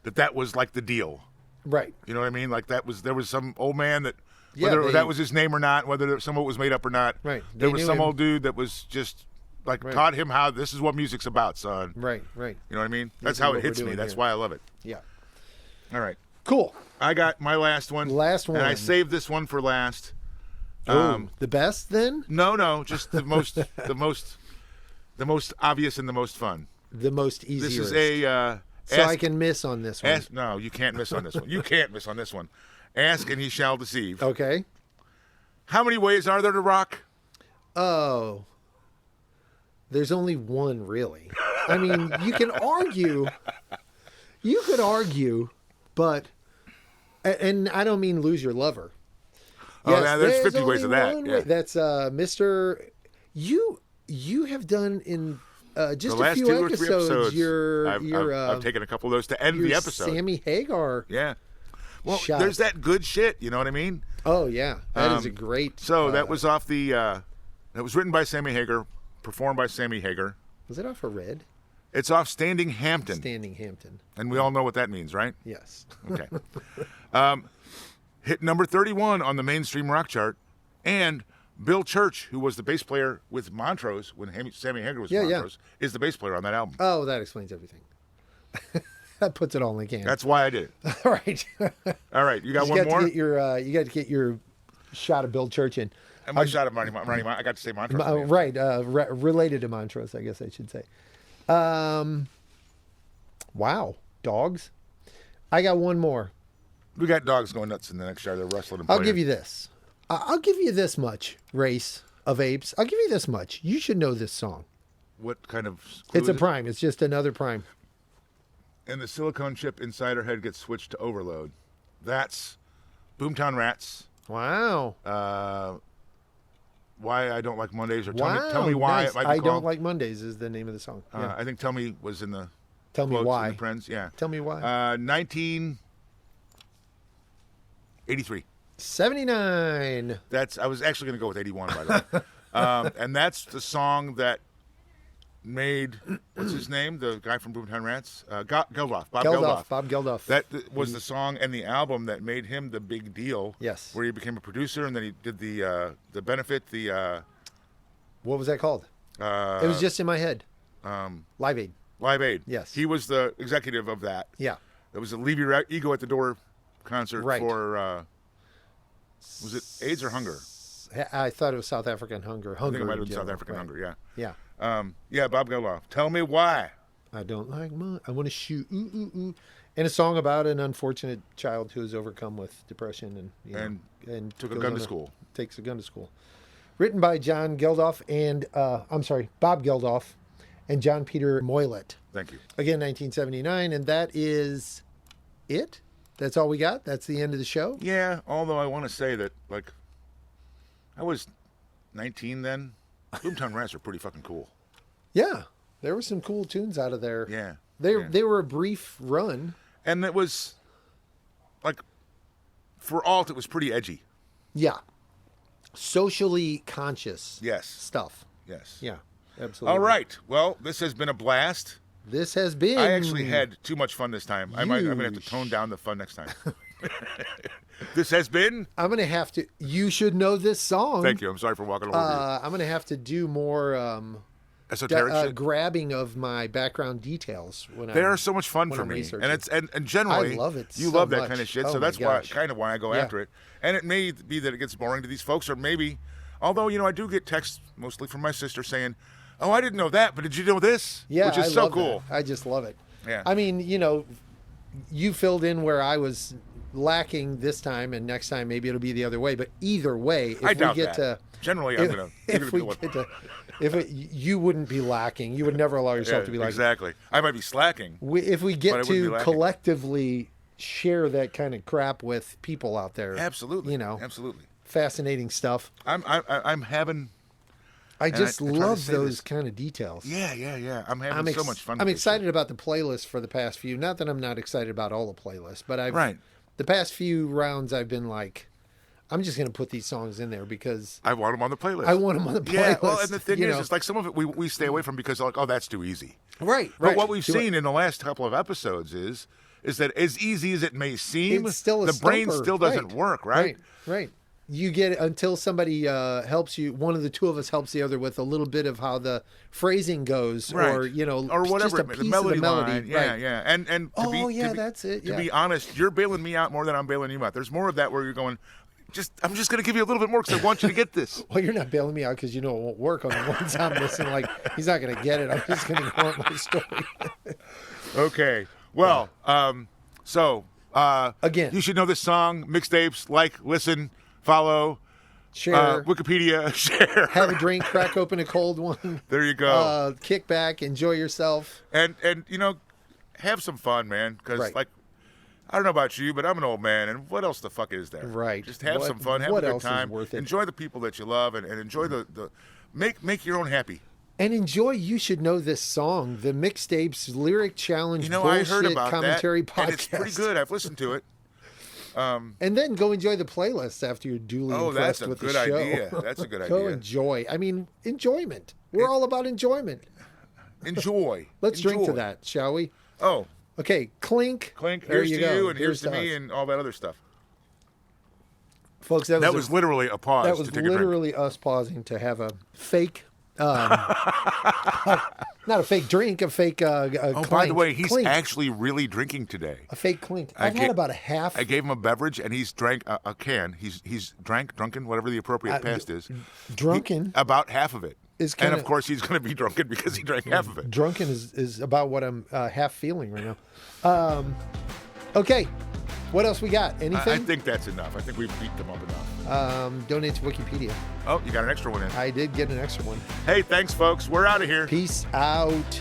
that was like the deal. Right. You know what I mean? Like there was some old man that, Yeah, whether that was his name or not, whether some of it was made up or not. Right. There was some him. old dude that was just like taught him how this is what music's about, son. Right. You know what I mean? This That's is how what it hits we're me. doing That's here. why I love it. Yeah. All right. Cool. I got my last one. Last one. And I saved this one for last. The best then? No, just the most the most obvious and the most fun. The most easiest. This is a so I can miss on this one. no, you can't miss on this one. You can't miss on this one. Ask and he shall deceive. Okay. How many ways are there to rock? Oh. There's only one, really. I mean, you can argue. You could argue, but, and I don't mean lose your lover. Oh, yeah, there's 50 ways of that. Way. Yeah. That's Mr. You have done in just The a last few 2 or 3 episodes. episodes, I've taken a couple of those to end the episode. Sammy Hagar. Yeah. Well, shot. there's that good shit. You know what I mean? Oh yeah, that is a great. So that was off the. That was written by Sammy Hagar, performed by Sammy Hagar. Was it off a Red? It's off Standing Hampton. Standing Hampton. And we all know what that means, right? Yes. Okay. Hit number 31 on the mainstream rock chart, and Bill Church, who was the bass player with Montrose when Sammy Hagar was Montrose, is the bass player on that album. Oh, that explains everything. That puts it all in the can. That's why I did it. All right. All right, you got one more? You got to get your shot of Bill Church in. And my shot of Ronnie, I got to say Montrose. Right. Related to Montrose, I guess I should say. Wow. Dogs. I got one more. We got dogs going nuts in the next show. They're wrestling and I'll playing. give you this. I'll give you this much, Rayce of Apes. I'll give you this much. You should know this song. What kind of clue It's a is it? prime. It's just another prime. And the silicone chip inside her head gets switched to overload. That's Boomtown Rats. Wow. Why I Don't Like Mondays, or Wow. tell me why Nice. it might be I called. Don't Like Mondays is the name of the song. Yeah. I think Tell Me was in the Tell me quotes why. in the Friends. Yeah. Tell me why. 1983. 79. I was actually going to go with 81, by the way. And that's the song that made, what's his name? The guy from Boomtown Rats? Geldof. Bob Geldof. Bob Geldof. That was the song and the album that made him the big deal. Yes. Where he became a producer, and then he did the benefit, What was that called? It was just in my head. Live Aid. Live Aid. Yes. He was the executive of that. Yeah. It was a Leave Your Ego at the Door concert Right. for, was it AIDS or hunger? I thought it was South African hunger. I think it might have been South African right. hunger, yeah. Yeah. Bob Geldof. Tell me why. I don't like mine. I want to shoot. Ooh, ooh, ooh. And a song about an unfortunate child who is overcome with depression and Took a goes gun on to school. Takes a gun to school. Written by John Geldof and Bob Geldof and John Peter Moylet. Thank you. Again, 1979, and that is it. That's all we got. That's the end of the show. Yeah, although I want to say that, like, I was 19 then. Boomtown Rats are pretty fucking cool. Yeah, there were some cool tunes out of there. Yeah. They were a brief run. And it was, like, for alt, it was pretty edgy. Yeah. Socially conscious Yes. stuff. Yes. Yeah, absolutely. All right. Well, this has been a blast. This has been... I actually had too much fun this time. I'm going to have to tone down the fun next time. This has been... I'm going to have to... You should know this song. Thank you. I'm sorry for walking over you. I'm going to have to do more Esoteric shit. grabbing of my background details. They are so much fun for I'm me. researching. And generally, I love it you so love that much. kind of shit. Oh So my that's gosh. why I go Yeah. after it. And it may be that it gets boring to these folks, or maybe... Although, I do get texts mostly from my sister saying, "Oh, I didn't know that, but did you know this?" Yeah, Which is I so love cool. that. I just love it. Yeah. I mean, you filled in where I was lacking this time, and next time maybe it'll be the other way. But either way, if I we doubt get that. to Generally, I'm going to... you wouldn't be lacking. You would never allow yourself to be lacking. Exactly. I might be slacking. If we But I get wouldn't be to lacking. collectively share that kind of crap with people out there, Absolutely. Absolutely. fascinating stuff. I'm having. I just I try to love say those this. kind of details. Yeah. I'm having so much fun. I'm with this excited about the playlist for the past few. Not that I'm not excited about all the playlists, but Right. the past few rounds I've been like, I'm just going to put these songs in there because I want them on the playlist. I want them on the playlist. Yeah, well, and the thing you is, know. it's like some of it we stay away from because like, oh, that's too easy. Right. But what we've seen in the last couple of episodes is that as easy as it may seem, It's still a the brain stumper. still doesn't work, right? Right. You get it until somebody helps you. One of the two of us helps the other with a little bit of how the phrasing goes, Right. or or whatever, just a piece the melody, of the melody. line. Yeah, right. yeah. And That's it. To be honest, you're bailing me out more than I'm bailing you out. There's more of that where you're going, I'm just going to give you a little bit more because I want you to get this. Well, you're not bailing me out because you know it won't work on the ones I'm missing. Like, he's not going to get it. I'm just going to go on my story. Okay. Well, Again. you should know this song, mixtapes, like, listen, follow, Share. Wikipedia, share. Have a drink, crack open a cold one. There you go. Kick back, enjoy yourself. And have some fun, man, because Right. I don't know about you, but I'm an old man, and what else the fuck is there? Right. Just have What- some fun, have a what good else is time, worth it? enjoy the people that you love, and enjoy the make your own happy. And enjoy You Should Know This Song, the Mixtapes Lyric Challenge I bullshit heard about commentary that, podcast. and it's pretty good. I've listened to it. And then go enjoy the playlist after you're duly that's impressed a with good the show. idea. That's a good Go idea. enjoy. I mean, enjoyment. We're all about enjoyment. Enjoy. Let's drink to Enjoy. that, shall we? Oh, Okay, clink. clink. There Here's you to go. you, and here's to me, us. and all that other stuff. Folks, That was literally a pause. that was to take a drink. literally us pausing to have a fake, not a fake drink, a fake Oh, by the way, he's clink. actually really drinking today. A fake clink. I've had about a half. I gave him a beverage, and he's drank a can. He's drunken, whatever the appropriate past is. Drunken. About half of it. Is And kinda- of course, he's going to be drunken because he drank half of it. Drunken is about what I'm half feeling right now. Okay, what else we got? Anything? I think that's enough. I think we've beat them up enough. Donate to Wikipedia. Oh, you got an extra one in. I did get an extra one. Hey, thanks, folks. We're out of here. Peace out.